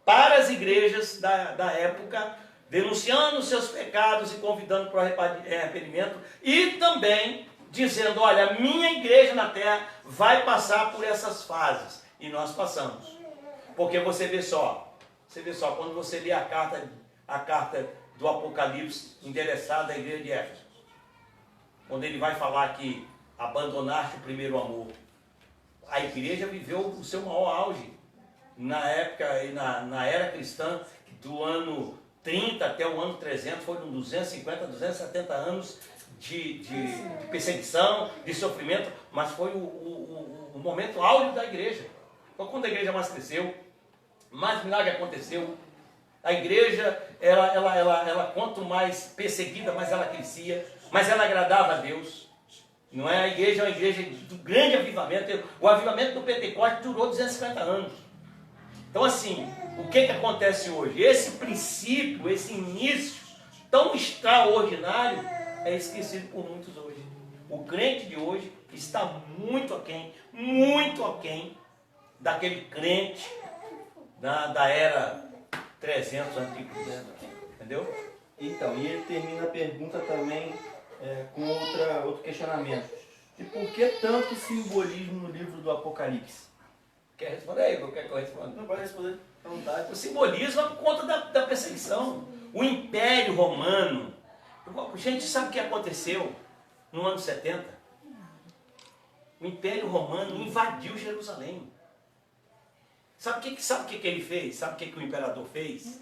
para as igrejas da época, denunciando os seus pecados e convidando para o arrependimento. E também dizendo, olha, a minha igreja na terra vai passar por essas fases. E nós passamos. Porque você vê só, quando você lê a carta do Apocalipse endereçada à igreja de Éfeso, quando ele vai falar que abandonaste o primeiro amor, a igreja viveu o seu maior auge na época, na era cristã, do ano 30 até o ano 300, foram 250, 270 anos de perseguição, de sofrimento, mas foi o momento áureo da igreja. Foi quando a igreja mais cresceu, mais milagre aconteceu. A igreja, ela quanto mais perseguida, mais ela crescia, mais ela agradava a Deus. Não é? A igreja é uma igreja do grande avivamento. O avivamento do Pentecostes durou 250 anos. Então, assim, o que acontece hoje? Esse princípio, esse início tão extraordinário é esquecido por muitos hoje. O crente de hoje está muito aquém daquele crente da era 300 antigo. Entendeu? Então, e ele termina a pergunta também com outro questionamento. E por que tanto simbolismo no livro do Apocalipse? Quer responder aí? Quer que eu responda? Não pode responder à vontade. O simbolismo é por conta da perseguição. O Império Romano. Gente, sabe o que aconteceu no ano 70? O Império Romano invadiu Jerusalém. Sabe o que ele fez? Sabe o que o imperador fez?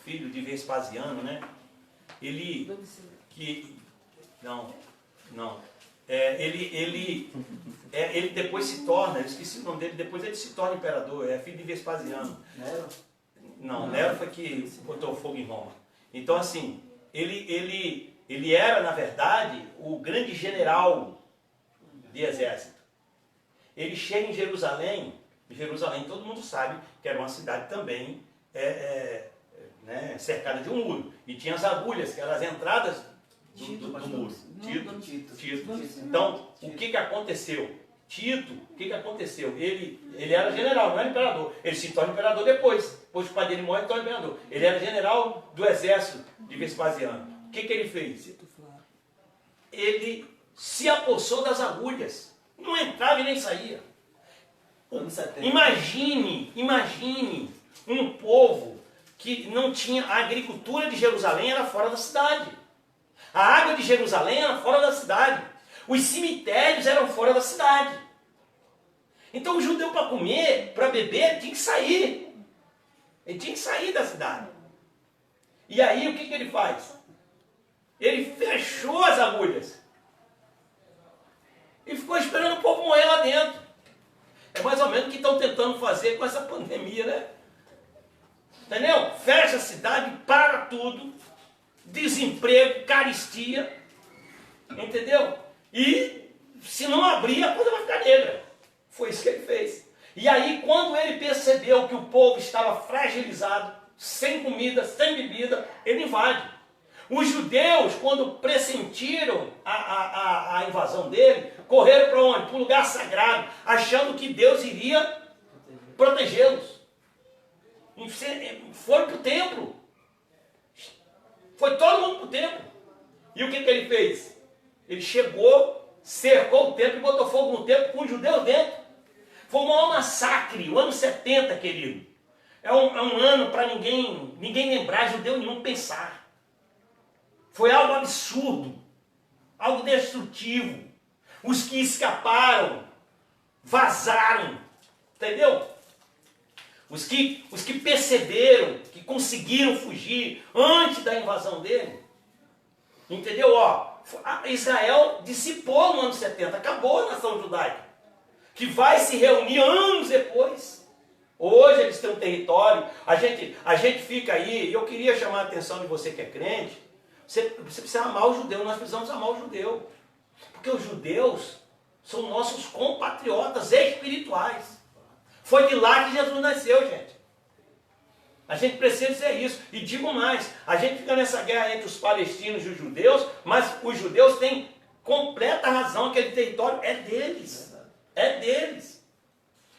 Filho de Vespasiano, né? Ele depois se torna, eu esqueci o nome dele, depois ele se torna imperador, é filho de Vespasiano. Nero? Não, Nero foi que botou fogo em Roma. Então, assim, ele era, na verdade, o grande general de exército. Ele chega em Jerusalém, todo mundo sabe que era uma cidade também cercada de um muro. E tinha as agulhas, que eram as entradas do muro. Tito. Então, o que aconteceu? Tito, o que aconteceu? Ele era general, não era imperador. Ele se torna imperador depois que o pai dele morre, ele torna imperador. Ele era general do exército de Vespasiano. O que ele fez? Ele se apossou das agulhas. Não entrava e nem saía. Imagine um povo que não tinha... A agricultura de Jerusalém era fora da cidade. A água de Jerusalém era fora da cidade. Os cemitérios eram fora da cidade. Então o judeu, para comer, para beber, tinha que sair. Ele tinha que sair da cidade. E aí o que ele faz? Ele fechou as agulhas. E ficou esperando o povo morrer lá dentro. É mais ou menos o que estão tentando fazer com essa pandemia, né? Entendeu? Fecha a cidade, para tudo. Desemprego, carestia. Entendeu? E se não abrir, a coisa vai ficar negra. Foi isso que ele fez. E aí, quando ele percebeu que o povo estava fragilizado, sem comida, sem bebida, ele invade. Os judeus, quando pressentiram a invasão dele, correram para onde? Para um lugar sagrado, achando que Deus iria protegê-los. Foram para o templo. Foi todo mundo para o templo. E o que ele fez? Ele chegou, cercou o templo e botou fogo no templo com os judeus dentro. Foi o maior massacre, o ano 70, querido. É um ano para ninguém lembrar, judeu nenhum pensar. Foi algo absurdo, algo destrutivo. Os que escaparam, vazaram, entendeu? Os que perceberam, que conseguiram fugir antes da invasão dele, Entendeu? Ó, Israel dissipou no ano 70, acabou a nação judaica, que vai se reunir anos depois. Hoje eles têm um território, a gente fica aí, eu queria chamar a atenção de você que é crente, você precisa amar o judeu, nós precisamos amar o judeu, porque os judeus são nossos compatriotas espirituais. Foi de lá que Jesus nasceu, gente. A gente precisa dizer isso. E digo mais, a gente fica nessa guerra entre os palestinos e os judeus, mas os judeus têm completa razão, aquele território é deles. É deles.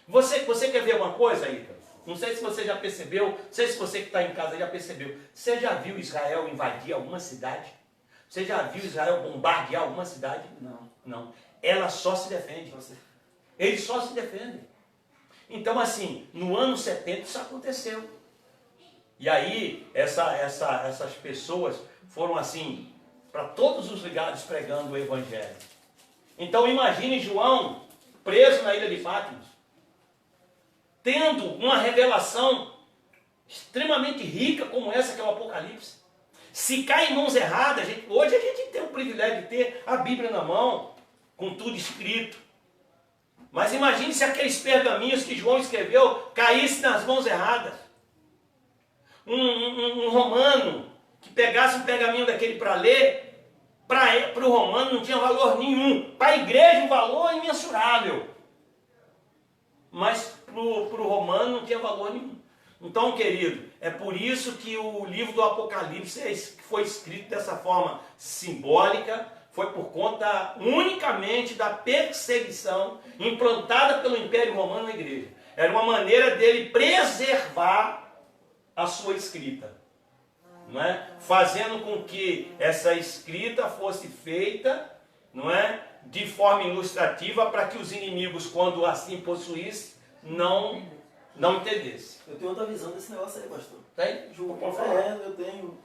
Você quer ver uma coisa, Ícaro? Não sei se você já percebeu, não sei se você que está em casa já percebeu. Você já viu Israel invadir alguma cidade? Você já viu Israel bombardear alguma cidade? Não. Não. Ela só se defende. Eles só se defendem. Então, assim, no ano 70 isso aconteceu. E aí, essas pessoas foram assim, para todos os lugares pregando o Evangelho. Então, imagine João preso na ilha de Patmos, tendo uma revelação extremamente rica como essa que é o Apocalipse. Se cai em mãos erradas, hoje a gente tem o privilégio de ter a Bíblia na mão, com tudo escrito. Mas imagine se aqueles pergaminhos que João escreveu caíssem nas mãos erradas. Um romano que pegasse um pergaminho daquele para ler, para o romano não tinha valor nenhum. Para a igreja um valor imensurável. Mas para o romano não tinha valor nenhum. Então, querido, é por isso que o livro do Apocalipse foi escrito dessa forma simbólica, foi por conta unicamente da perseguição implantada pelo Império Romano na igreja. Era uma maneira dele preservar a sua escrita, não é? Fazendo com que essa escrita fosse feita, não é? De forma ilustrativa, para que os inimigos, quando assim possuíssem, não entendessem. Eu tenho outra visão desse negócio aí, pastor. Tem? João, Pode falar. eu tenho.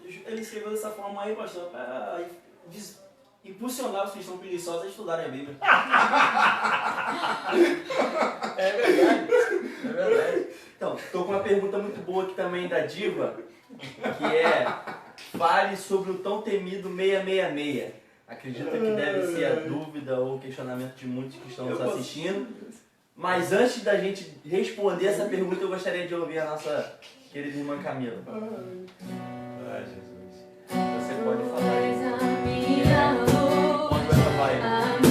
Ele escreveu dessa forma aí, pastor, para impulsionar os cristãos preguiçosos a estudarem a Bíblia. É verdade. É verdade. Então, estou com uma pergunta muito boa aqui também da Diva, que é: fale sobre o tão temido 666. Acredito que deve ser a dúvida ou questionamento de muitos que estão nos assistindo. Mas antes da gente responder essa pergunta, eu gostaria de ouvir a nossa querida irmã Camila. Ai, Jesus. Você pode falar aí. Quando essa vai? Oh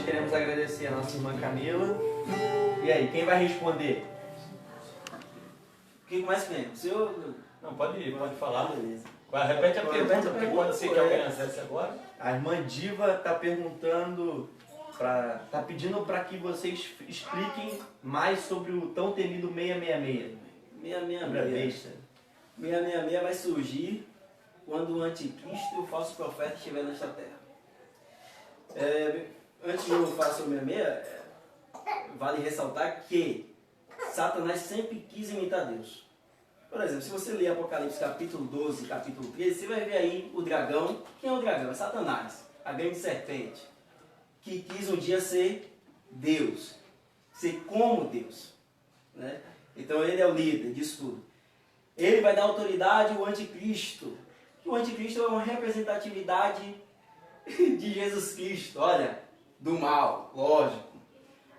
nós queremos agradecer a nossa irmã Camila. E aí, quem vai responder? Quem mais quem? O senhor? Não, pode falar. Beleza. Repete a Repete a pergunta, porque pergunta, pode ser que pô, alguém acesse agora. A irmã Diva está perguntando, tá pedindo para que vocês expliquem mais sobre o tão temido 666. 666. 666 vai surgir quando o anticristo e o falso profeta estiver nesta terra. Antes de eu falar sobre 666, vale ressaltar que Satanás sempre quis imitar Deus. Por exemplo, se você ler Apocalipse capítulo 12, capítulo 13, você vai ver aí o dragão. Quem é o dragão? É Satanás, a grande serpente, que quis um dia ser Deus, ser como Deus, né? Então ele é o líder disso tudo. Ele vai dar autoridade ao anticristo. O anticristo é uma representatividade de Jesus Cristo, olha, do mal, lógico.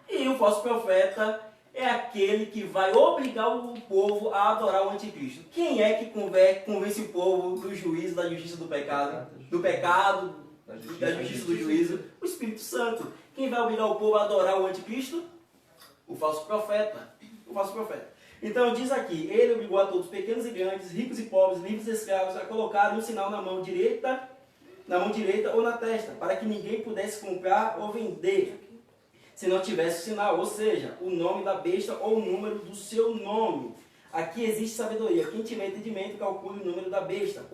E o falso profeta é aquele que vai obrigar o povo a adorar o anticristo. Quem é que convence o povo do juízo, da justiça, do pecado? Do pecado, da justiça, do juízo? O Espírito Santo. Quem vai obrigar o povo a adorar o anticristo? O falso profeta. O falso profeta. Então diz aqui, ele obrigou a todos, pequenos e grandes, ricos e pobres, livres e escravos, a colocarem um sinal na mão direita ou na testa, para que ninguém pudesse comprar ou vender se não tivesse o sinal, ou seja, o nome da besta ou o número do seu nome. Aqui existe sabedoria. Quem tiver entendimento, calcule o número da besta,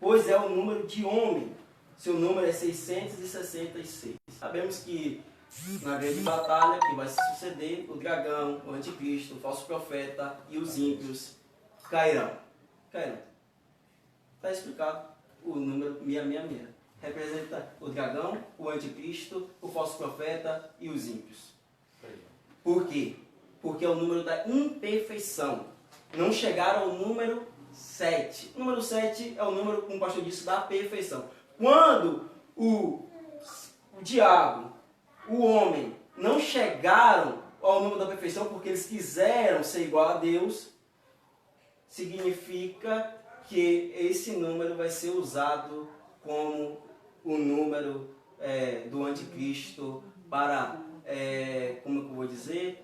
pois é o número de homem. Seu número é 666. Sabemos que na grande batalha que vai se suceder, o dragão, o anticristo, o falso profeta e os ímpios cairão. Está explicado o número 666. Representa o dragão, o anticristo, o falso profeta e os ímpios. Por quê? Porque é o número da imperfeição. Não chegaram ao número 7. O número 7 é o número, como o pastor disse, da perfeição. Quando o diabo, o homem, não chegaram ao número da perfeição porque eles quiseram ser igual a Deus, significa que esse número vai ser usado como o número do anticristo para, como eu vou dizer,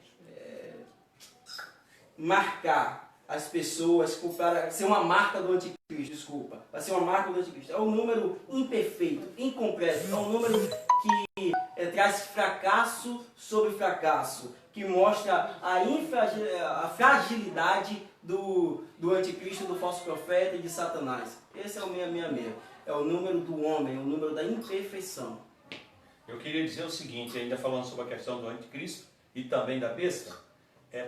marcar as pessoas, para ser uma marca do anticristo, para ser uma marca do anticristo. É um número imperfeito, incompleto, é um número que traz fracasso sobre fracasso, que mostra a fragilidade do anticristo, do falso profeta e de Satanás. Esse é o 666. É o número do homem, é o número da imperfeição. Eu queria dizer o seguinte, ainda falando sobre a questão do anticristo e também da besta,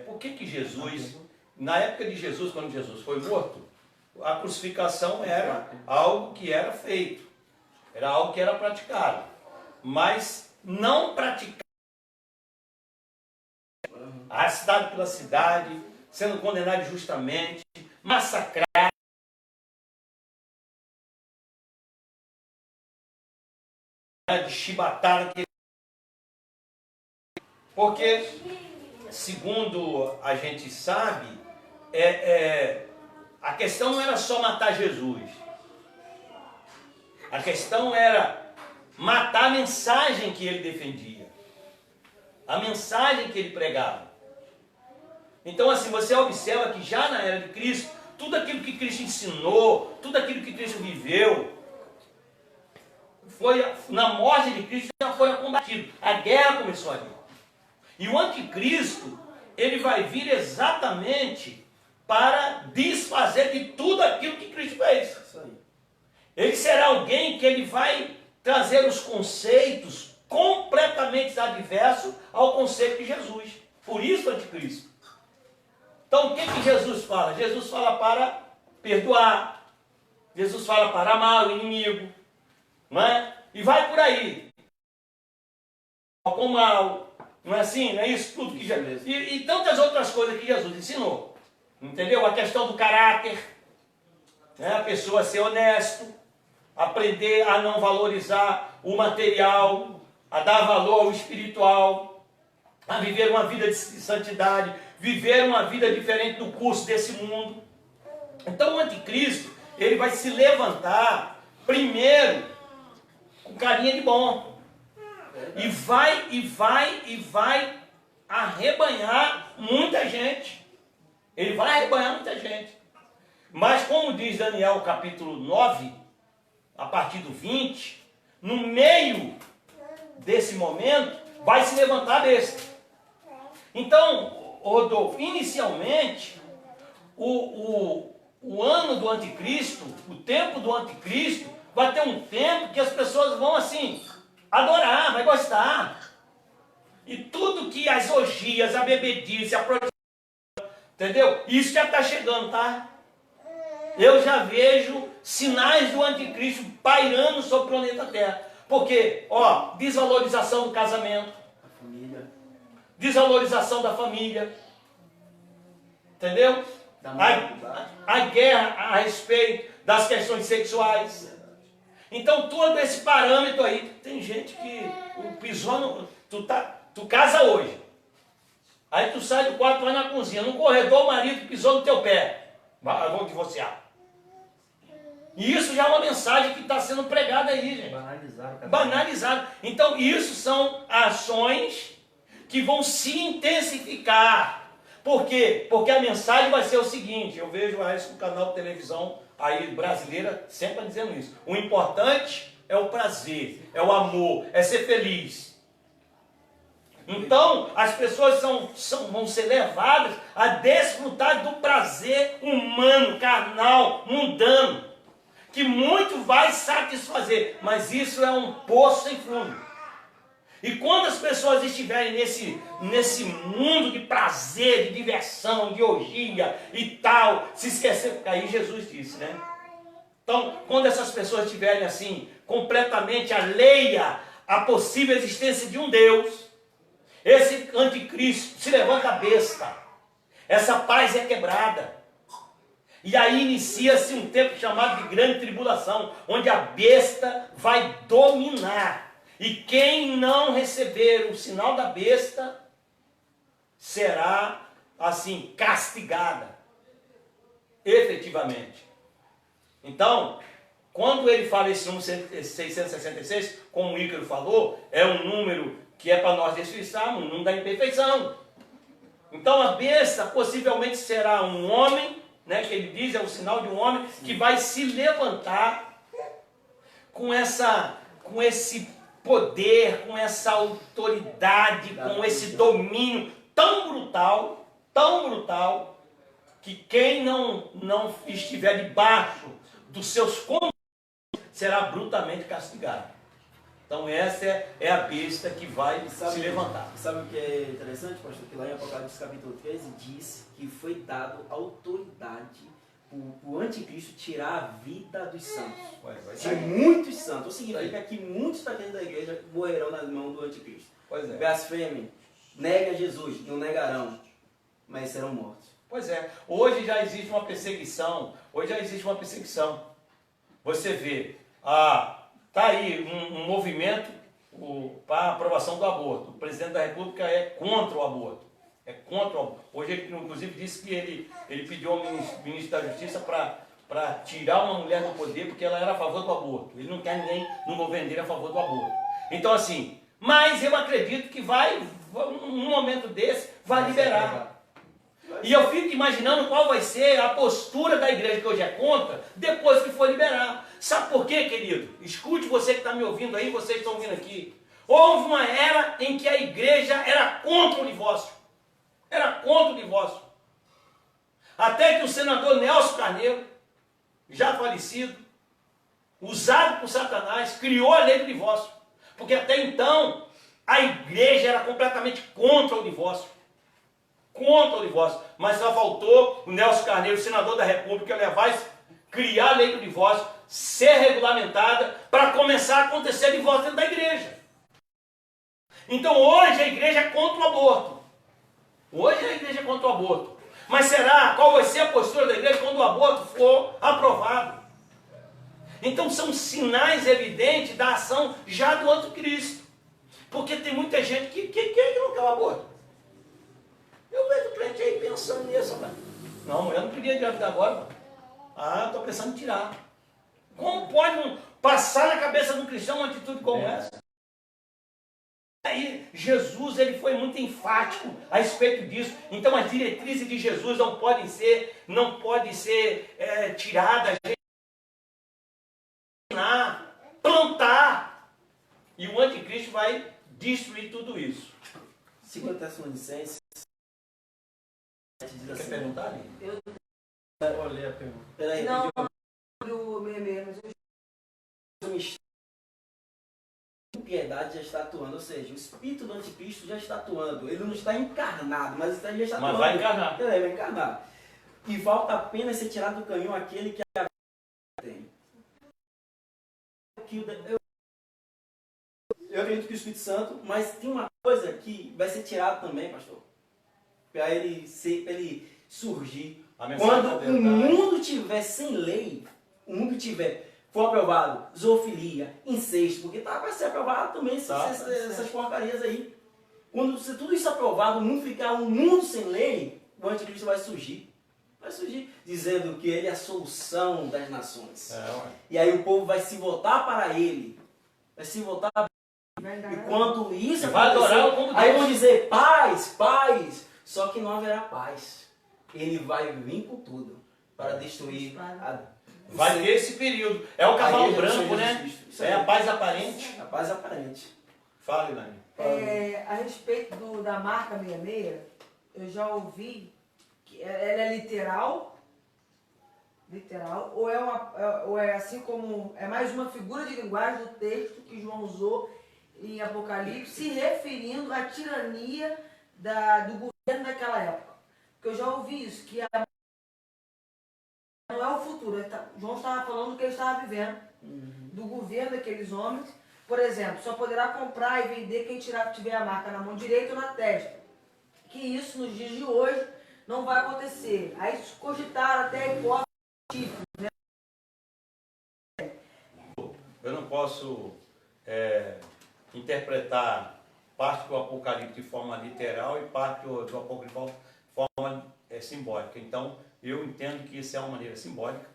por que Jesus, na época de Jesus, quando Jesus foi morto, a crucificação era algo que era feito, era algo que era praticado, mas não praticado. Arrastado pela cidade, sendo condenado injustamente, massacrado, de chibatada, porque, segundo a gente sabe, a questão não era só matar Jesus, a questão era matar a mensagem que ele defendia, a mensagem que ele pregava. Então, assim, você observa que já na era de Cristo, tudo aquilo que Cristo ensinou, tudo aquilo que Cristo viveu, na morte de Cristo já foi combatido. A guerra começou ali. E o anticristo, ele vai vir exatamente para desfazer de tudo aquilo que Cristo fez. Isso aí. Ele será alguém que ele vai trazer os conceitos completamente adversos ao conceito de Jesus. Por isso o anticristo. Então o que Jesus fala? Jesus fala para perdoar. Jesus fala para amar o inimigo. Não é? E vai por aí. Com mal. Não é assim? Não é isso tudo que Jesus... E tantas outras coisas que Jesus ensinou. Entendeu? A questão do caráter. Né? A pessoa ser honesto. Aprender a não valorizar o material. A dar valor ao espiritual. A viver uma vida de santidade. Viver uma vida diferente do curso desse mundo. Então o anticristo, ele vai se levantar primeiro com carinha de bom. e vai arrebanhar muita gente. Ele vai arrebanhar muita gente. Mas como diz Daniel capítulo 9, a partir do 20, no meio desse momento, vai se levantar a besta. Então, Rodolfo, inicialmente, o ano do anticristo, o tempo do anticristo, vai ter um tempo que as pessoas vão assim, adorar, vai gostar. E tudo que as orgias, a bebedice, a prostituição, entendeu? Isso já está chegando, tá? Eu já vejo sinais do anticristo pairando sobre o planeta Terra. Porque, ó, desvalorização do casamento, A família. desvalorização da família, entendeu? Da moralidade. A guerra a respeito das questões sexuais. Então, todo esse parâmetro aí, tem gente que pisou no... Tu casa hoje. Aí tu sai do quarto, vai na cozinha. No corredor, o marido pisou no teu pé. Eu vou divorciar. E isso já é uma mensagem que está sendo pregada aí, gente. Banalizado. Então, isso são ações que vão se intensificar. Por quê? Porque a mensagem vai ser o seguinte, eu vejo isso no canal de televisão aí brasileira sempre dizendo isso. O importante é o prazer, é o amor, é ser feliz. Então, as pessoas vão ser levadas a desfrutar do prazer humano, carnal, mundano, que muito vai satisfazer, mas isso é um poço sem fundo. E quando as pessoas estiverem nesse mundo de prazer, de diversão, de orgia e tal, se esquecer, porque aí Jesus disse, né? Então, quando essas pessoas estiverem assim, completamente alheia à possível existência de um Deus, esse anticristo se levanta a besta, essa paz é quebrada. E aí inicia-se um tempo chamado de grande tribulação, onde a besta vai dominar. E quem não receber o sinal da besta será, assim, castigada, efetivamente. Então, quando ele fala esse número 666, como o Ícaro falou, é um número que é para nós desfrutarmos, um número da imperfeição. Então a besta possivelmente será um homem, né, que ele diz, é o sinal de um homem, que vai se levantar com esse poder, com essa autoridade, com esse domínio tão brutal, que quem não estiver debaixo dos seus comandos será brutalmente castigado. Então essa é a besta que vai se levantar. Sabe o que é interessante, pastor? Que lá em Apocalipse capítulo 13 diz que foi dado autoridade para o anticristo tirar a vida dos santos. De muitos santos. Ou significa que muitos daqueles da igreja morrerão nas mãos do anticristo. Pois é. Blasfêmia, nega Jesus, não negarão, mas serão mortos. Pois é. Hoje já existe uma perseguição. Você vê, está aí um movimento para a aprovação do aborto. O presidente da República é contra o aborto. Hoje ele, inclusive, disse que ele pediu ao ministro da Justiça para tirar uma mulher do poder porque ela era a favor do aborto. Ele não quer ninguém no governo dele a favor do aborto. Então, assim, mas eu acredito que num momento desse, vai liberar. E eu fico imaginando qual vai ser a postura da igreja que hoje é contra, depois que for liberar. Sabe por quê, querido? Escute você que está me ouvindo aí, vocês estão ouvindo aqui. Houve uma era em que a igreja era contra o divórcio. Até que o senador Nelson Carneiro, já falecido, usado por Satanás, criou a lei do divórcio. Porque até então, a igreja era completamente contra o divórcio. Mas só faltou o Nelson Carneiro, senador da República, criar a lei do divórcio, ser regulamentada, para começar a acontecer divórcio dentro da igreja. Então hoje a igreja é contra o aborto. Mas qual vai ser a postura da igreja quando o aborto for aprovado? Então são sinais evidentes da ação já do anticristo. Porque tem muita gente que não quer o aborto. Eu vejo crente aí pensando nisso. Não, mulher não queria engravidar agora. Estou pensando em tirar. Como pode passar na cabeça de um cristão uma atitude como essa? Aí Jesus ele foi muito enfático a respeito disso. Então as diretrizes de Jesus não podem ser tiradas. Plantar. E o anticristo vai destruir tudo isso. 2 Tessalonicenses diz Quer assim, perguntar ali? Vou ler a pergunta. peraí, Não, do meme, mas a impiedade já está atuando, ou seja, o espírito do anticristo já está atuando. Ele não está encarnado, mas ele já está Mas atuando. vai encarnar. Ele vai encarnar. E falta apenas ser tirado do caminho aquele que a tem. Eu acredito que o Espírito Santo, mas tem uma coisa que vai ser tirado também, pastor, para ele surgir. A mensagem da Quando o verdade. mundo estiver sem lei, o mundo for aprovado zoofilia, incesto, porque vai ser aprovado também essas porcarias aí. Quando tudo isso aprovado, o mundo ficar um mundo sem lei, o anticristo vai surgir. Vai surgir dizendo que ele é a solução das nações. E aí o povo vai se voltar para ele. Vai se voltar. E quando isso vai acontecer, adorar como aí Deus. vão dizer paz, paz. Só que não haverá paz. Ele vai vir com tudo para destruir Vai ter esse período. É o cavalo branco, né? Isso É aí. a paz aparente. A paz aparente. Fala, Ilane. a respeito da marca 66, eu já ouvi que ela é literal, ou é assim como, é mais uma figura de linguagem do texto que João usou em Apocalipse, se referindo à tirania do governo daquela época. Porque eu já ouvi isso, que não é o futuro. João estava falando do que ele estava vivendo, do governo daqueles homens. Por exemplo, só poderá comprar e vender quem tiver a marca na mão direita ou na testa. Que isso, nos dias de hoje, não vai acontecer. Aí cogitaram até a hipótese científica, né? Eu não posso interpretar parte do Apocalipse de forma literal e parte do Apocalipse de forma simbólica. Então, eu entendo que isso é uma maneira simbólica.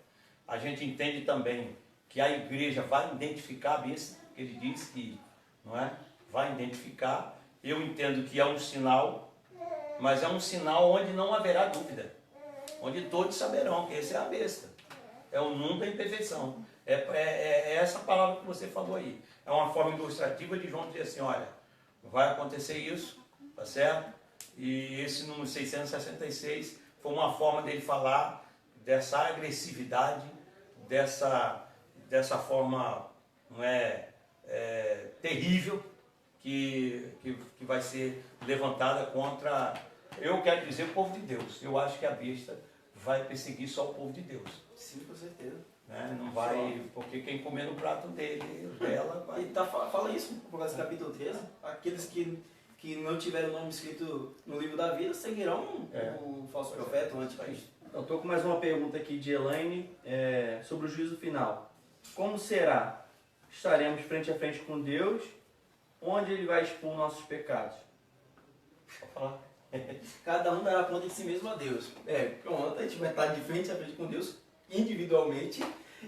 A gente entende também que a igreja vai identificar a besta, que ele diz que, não é? Vai identificar. Eu entendo que é um sinal, mas é um sinal onde não haverá dúvida, onde todos saberão que esse é a besta. É o mundo da imperfeição. É essa palavra que você falou aí. É uma forma ilustrativa de João dizer assim, olha, vai acontecer isso, tá certo? E esse número 666 foi uma forma dele falar dessa agressividade, dessa forma, não terrível que vai ser levantada contra, eu quero dizer, o povo de Deus. Eu acho que a besta vai perseguir só o povo de Deus. Sim, com certeza. Né? Não vai, porque quem comer no prato dela vai... E fala isso, por causa do capítulo 13. Aqueles que não tiveram o nome escrito no livro da vida seguirão o falso profeta, o anticristo. Eu estou com mais uma pergunta aqui de Elaine sobre o juízo final. Como será? Estaremos frente a frente com Deus, onde Ele vai expor nossos pecados? Pode falar. Cada um dará conta de si mesmo a Deus. Pronto, a gente vai estar de frente a frente com Deus individualmente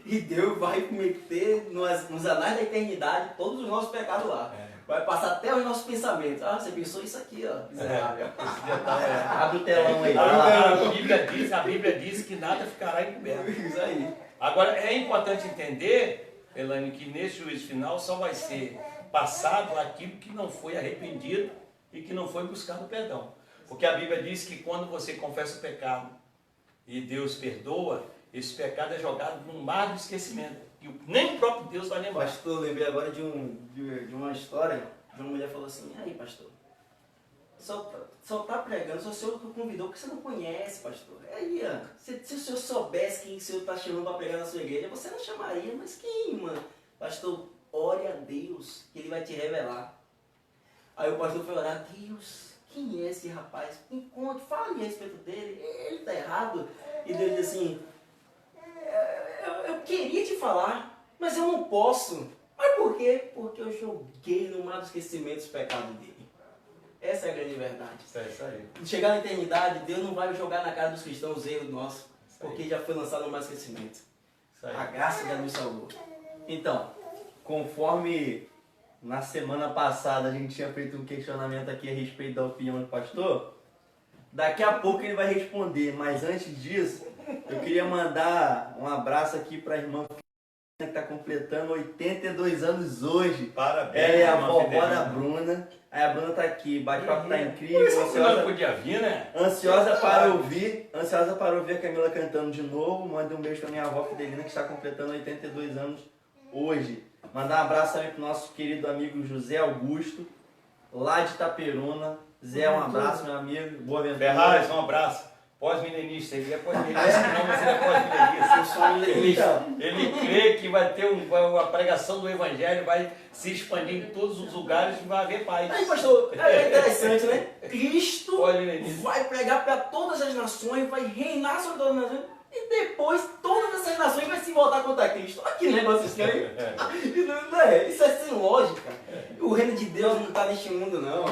e Deus vai meter nos anais da eternidade todos os nossos pecados lá. Vai passar até os nossos pensamentos. Ah, você pensou isso aqui, ó. Miserável. Abre o telão aí. A Bíblia diz que nada ficará encoberto. Isso aí. Agora, é importante entender, Elaine, que nesse juízo final só vai ser passado aquilo que não foi arrependido e que não foi buscado perdão. Porque a Bíblia diz que quando você confessa o pecado e Deus perdoa, esse pecado é jogado no mar do esquecimento. E nem o próprio Deus vai lembrar. Pastor, lembrei agora de uma história de uma mulher falou assim, aí pastor, só tá pregando, só o senhor que convidou, porque você não conhece, pastor. Aí, se o senhor soubesse quem o senhor está chamando para pregar na sua igreja, você não chamaria, mas quem, mano? Pastor, ore a Deus, que Ele vai te revelar. Aí o pastor foi orar, Deus, quem é esse rapaz? Encontre, fale a respeito dele, ele está errado. E Deus disse assim, eu queria te falar, mas eu não posso. Mas por quê? Porque eu joguei no mar do esquecimento os pecados dele. Essa é a grande verdade. Isso aí. Chegar na eternidade, Deus não vai jogar na cara dos cristãos os erros nossos, porque já foi lançado no mar do esquecimento. A graça já nos salvou. Então, conforme na semana passada a gente tinha feito um questionamento aqui a respeito da opinião do pastor. Daqui a pouco ele vai responder, mas antes disso, eu queria mandar um abraço aqui para a irmã que está completando 82 anos hoje. Parabéns. Ela é a irmã vovó Fidelina. da Bruna. Aí a Bruna tá aqui, bate-papo tá Por incrível. isso que não podia vir, né? Ansiosa para ouvir a Camila cantando de novo. Manda um beijo pra minha avó Fidelina, que está completando 82 anos hoje. Mandar um abraço também pro nosso querido amigo José Augusto, lá de Itaperuna. Zé, um abraço, meu amigo. Boa aventura. Ferrares, um abraço. Pós-milenista, ele é pós-milenista, não, mas ele é pós-milenista. Eu sou milenista. Ele crê que vai ter uma pregação do Evangelho, vai se expandir em todos os lugares e vai haver paz. Aí, pastor, é interessante, né? Cristo Pós-milenista. vai pregar para todas as nações, vai reinar sobre todas as nações, e depois todas essas nações vão se voltar contra Cristo. Olha que negócio estranho. Isso é sem lógica. O reino de Deus não está neste mundo, não.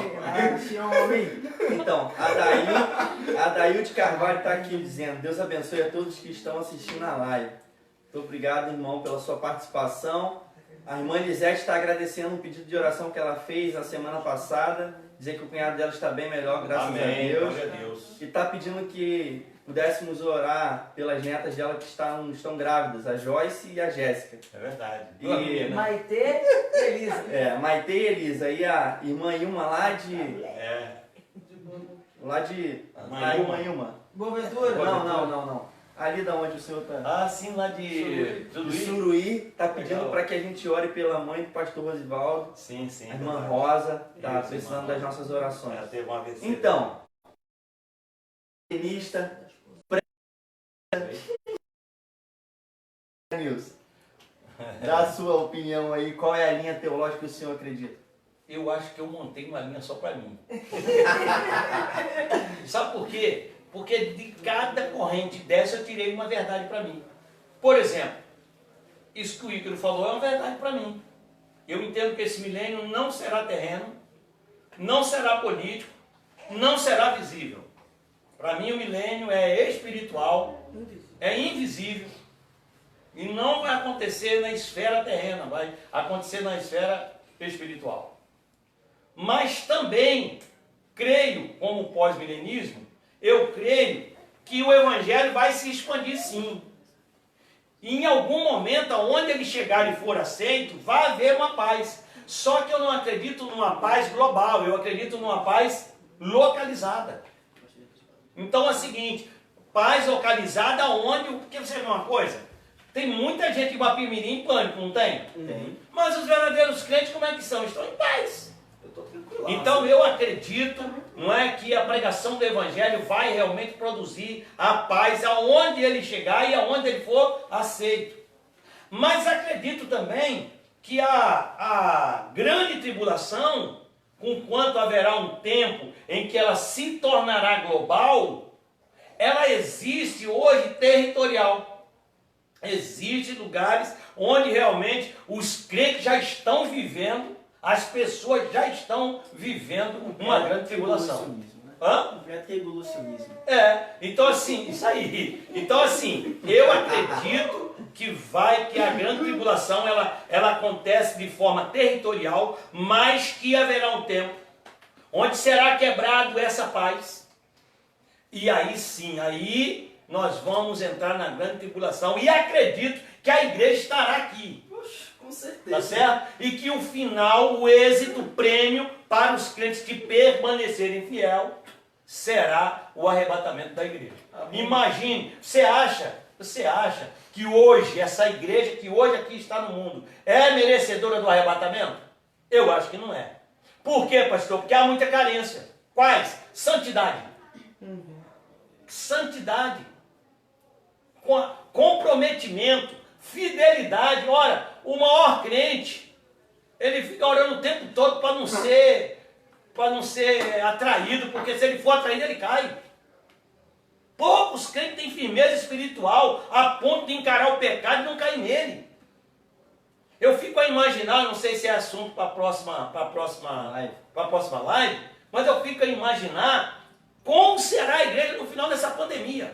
Esse homem. Então, a Dailde Carvalho está aqui dizendo: Deus abençoe a todos que estão assistindo a live. Muito obrigado, irmão, pela sua participação. A irmã Elisete está agradecendo um pedido de oração que ela fez na semana passada. Dizer que o cunhado dela está bem melhor, graças Amém, a Deus. glória a Deus. E está pedindo que pudéssemos orar pelas netas dela que estão grávidas, a Joyce e a Jéssica. É verdade. E- Duas meninas. Maitê e Elisa. É, Maite e Elisa. E a irmã Ilma lá de... É. Irmã Ilma. Boaventura. Não. Ali da onde o senhor está. Ah, sim, lá de O Suruí. Suruí está pedindo Legal. para que a gente ore pela mãe do pastor Rosivaldo. Sim, sim. A irmã Rosa está Isso, precisando irmã das Rosa. nossas orações. Ela teve uma AVC. Então, ministra, Nilson, dá a sua opinião aí, qual é a linha teológica que o senhor acredita? Eu acho que eu montei uma linha só para mim. Sabe por quê? Porque de cada corrente dessa eu tirei uma verdade para mim. Por exemplo, isso que o Ícaro falou é uma verdade para mim. Eu entendo que esse milênio não será terreno, não será político, não será visível. Para mim o milênio é espiritual, é invisível e não vai acontecer na esfera terrena, vai acontecer na esfera espiritual. Mas também creio, como pós-milenismo, eu creio que o evangelho vai se expandir sim. E em algum momento, aonde ele chegar e for aceito, vai haver uma paz. Só que eu não acredito numa paz global, eu acredito numa paz localizada. Então é o seguinte, paz localizada onde, porque você vê uma coisa, tem muita gente em Guapimirim em pânico, não tem? Tem. Mas os verdadeiros crentes como é que são? Estão em paz. Eu estou tranquilo. Então eu acredito, não é, que a pregação do evangelho vai realmente produzir a paz aonde ele chegar e aonde ele for aceito. Mas acredito também que a grande tribulação, conquanto haverá um tempo em que ela se tornará global, ela existe hoje territorial. Existem lugares onde realmente os crentes já estão vivendo, as pessoas já estão vivendo uma grande tribulação. Hã? Completo evolucionismo. Então assim, isso aí. Então assim, eu acredito que a grande tribulação ela acontece de forma territorial, mas que haverá um tempo onde será quebrado essa paz. E aí sim, aí nós vamos entrar na grande tribulação e acredito que a igreja estará aqui. Poxa, com Tá certeza. certo? E que o final, o êxito, o prêmio para os crentes que permanecerem fiel será o arrebatamento da igreja. Imagine, você acha que hoje, essa igreja que hoje aqui está no mundo, é merecedora do arrebatamento? Eu acho que não é. Por quê, pastor? Porque há muita carência. Quais? Santidade. Santidade. Comprometimento, fidelidade. Ora, o maior crente, ele fica orando o tempo todo para não ser atraído, porque se ele for atraído, ele cai. Poucos crentes têm firmeza espiritual a ponto de encarar o pecado e não cair nele. Eu fico a imaginar, não sei se é assunto para a próxima live, mas eu fico a imaginar como será a igreja no final dessa pandemia.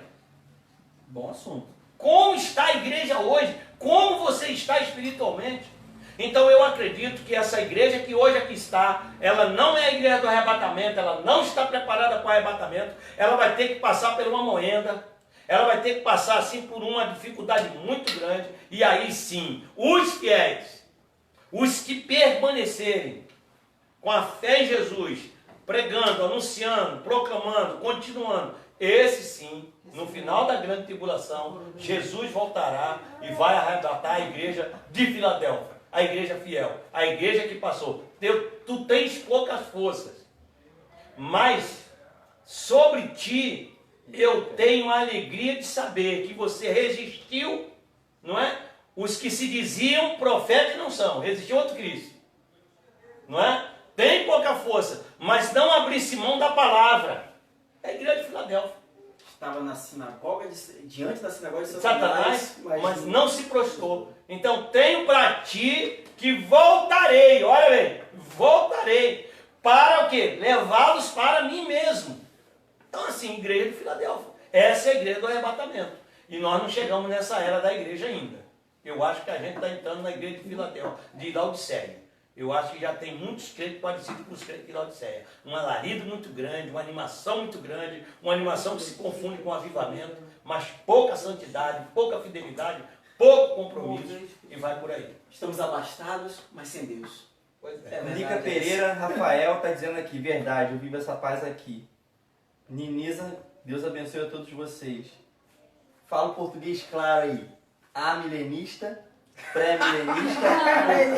Bom assunto. Como está a igreja hoje? Como você está espiritualmente? Então eu acredito que essa igreja que hoje aqui está, ela não é a igreja do arrebatamento, ela não está preparada para o arrebatamento, ela vai ter que passar por uma moenda, ela vai ter que passar assim por uma dificuldade muito grande, e aí sim, os fiéis, os que permanecerem com a fé em Jesus, pregando, anunciando, proclamando, continuando, esse sim, no final da grande tribulação, Jesus voltará e vai arrebatar a igreja de Filadélfia, a igreja fiel, a igreja que passou. Tu tens poucas forças, mas sobre ti eu tenho a alegria de saber que você resistiu, não é? Os que se diziam profetas não são, resistiu outro Cristo, não é? Tem pouca força, mas não abrisse mão da palavra. É a igreja de Filadélfia. Estava na sinagoga, diante da sinagoga de Satanás, mas não se prostrou. Então tenho para ti que voltarei, olha bem, voltarei, para o quê? Levá-los para mim mesmo. Então assim, igreja de Filadélfia, essa é a igreja do arrebatamento. E nós não chegamos nessa era da igreja ainda. Eu acho que a gente está entrando na igreja de Filadélfia, de Laodiceia. Eu acho que já tem muitos crentes parecidos com os crentes de Laodiceia. Um alarido muito grande, uma animação muito grande, uma animação que se confunde com avivamento, mas pouca santidade, pouca fidelidade, pouco compromisso, e vai por aí. Estamos abastados, mas sem Deus. Pois é. Nica Pereira Rafael está dizendo aqui, verdade, eu vivo essa paz aqui. Niniza, Deus abençoe a todos vocês. Fala o português claro aí. Amilenista, pré-milenista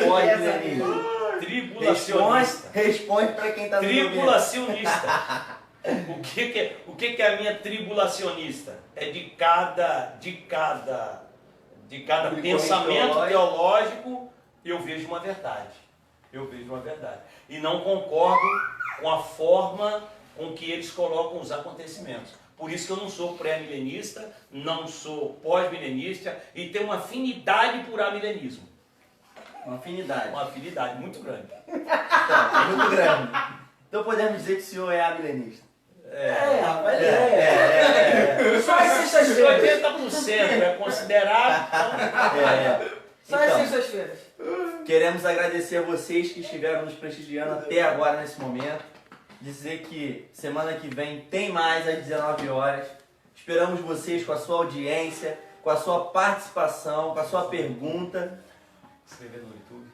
ou pós-milenista? Tribulacionista. Responde para quem está no Tribulacionista. O que é a minha tribulacionista? É de cada pensamento teológico eu vejo uma verdade. Eu vejo uma verdade. E não concordo com a forma com que eles colocam os acontecimentos. Por isso que eu não sou pré-milenista, não sou pós-milenista e tenho uma afinidade por amilenismo. Uma afinidade. Uma afinidade muito grande. Então, muito grande. Então podemos dizer que o senhor é amilenista. Rapaz, Só as sextas-feiras. 80% é considerado. Só as Então, sextas-feiras. queremos agradecer a vocês que estiveram nos prestigiando até agora nesse momento. Dizer que semana que vem tem mais às 19 horas. Esperamos vocês com a sua audiência, com a sua participação, com a sua pergunta.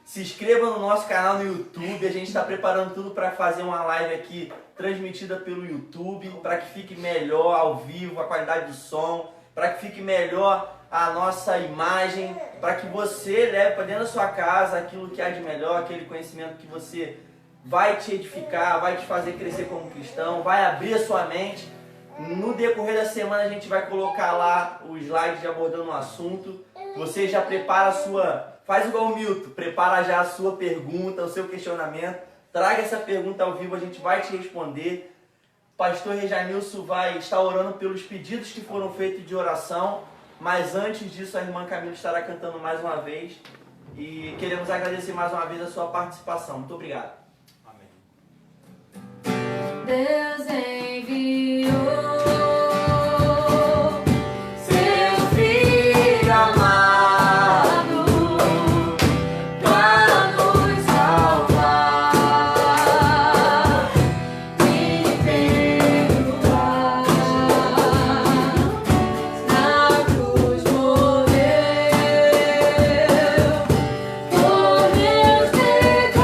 Se inscreva no nosso canal no YouTube. A gente está preparando tudo para fazer uma live aqui transmitida pelo YouTube, para que fique melhor ao vivo, a qualidade do som, para que fique melhor a nossa imagem, para que você leve para dentro da sua casa aquilo que há de melhor, aquele conhecimento que você vai te edificar, vai te fazer crescer como cristão, vai abrir a sua mente. No decorrer da semana a gente vai colocar lá os slides abordando o assunto. Você já prepara a sua... Faz igual o Milton, prepara já a sua pergunta, o seu questionamento. Traga essa pergunta ao vivo, a gente vai te responder. O pastor Rejanilson vai estar orando pelos pedidos que foram feitos de oração. Mas antes disso, a irmã Camila estará cantando mais uma vez. E queremos agradecer mais uma vez a sua participação. Muito obrigado. Deus enviou seu Filho amado para nos salvar e perdoar. Na cruz morreu por meus pecados.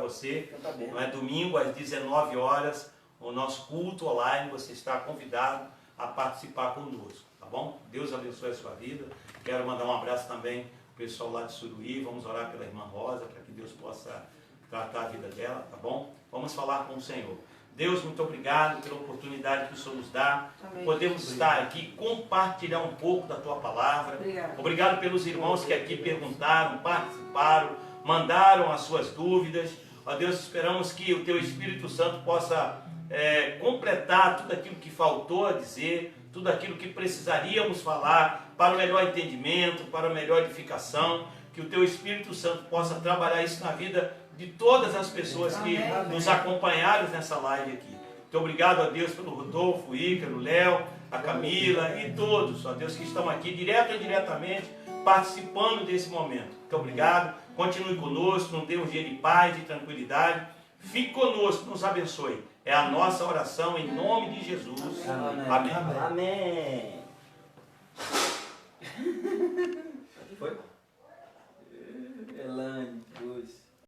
você. Tá bem. Não é domingo às 19 horas, o nosso culto online, você está convidado a participar conosco, tá bom? Deus abençoe a sua vida. Quero mandar um abraço também pro pessoal lá de Suruí, vamos orar pela irmã Rosa, para que Deus possa tratar a vida dela, tá bom? Vamos falar com o Senhor. Deus, muito obrigado pela oportunidade que o Senhor nos dá. Amém. Podemos estar aqui, compartilhar um pouco da Tua Palavra. Obrigado. Obrigado pelos irmãos que aqui perguntaram, participaram, mandaram as suas dúvidas. Ó Deus, esperamos que o Teu Espírito Santo possa completar tudo aquilo que faltou a dizer, tudo aquilo que precisaríamos falar para o melhor entendimento, para a melhor edificação. Que o Teu Espírito Santo possa trabalhar isso na vida de todas as pessoas que Amém. nos acompanharam nessa live aqui. Muito obrigado a Deus pelo Rodolfo, o Ícaro, o Léo, a Camila e todos, ó Deus, que estão aqui direto ou indiretamente participando desse momento. Muito obrigado. Continue conosco, nos dê um dia de paz e tranquilidade. Fique conosco, nos abençoe. É a nossa oração em nome de Jesus. Amém. Amém. Amém. Foi?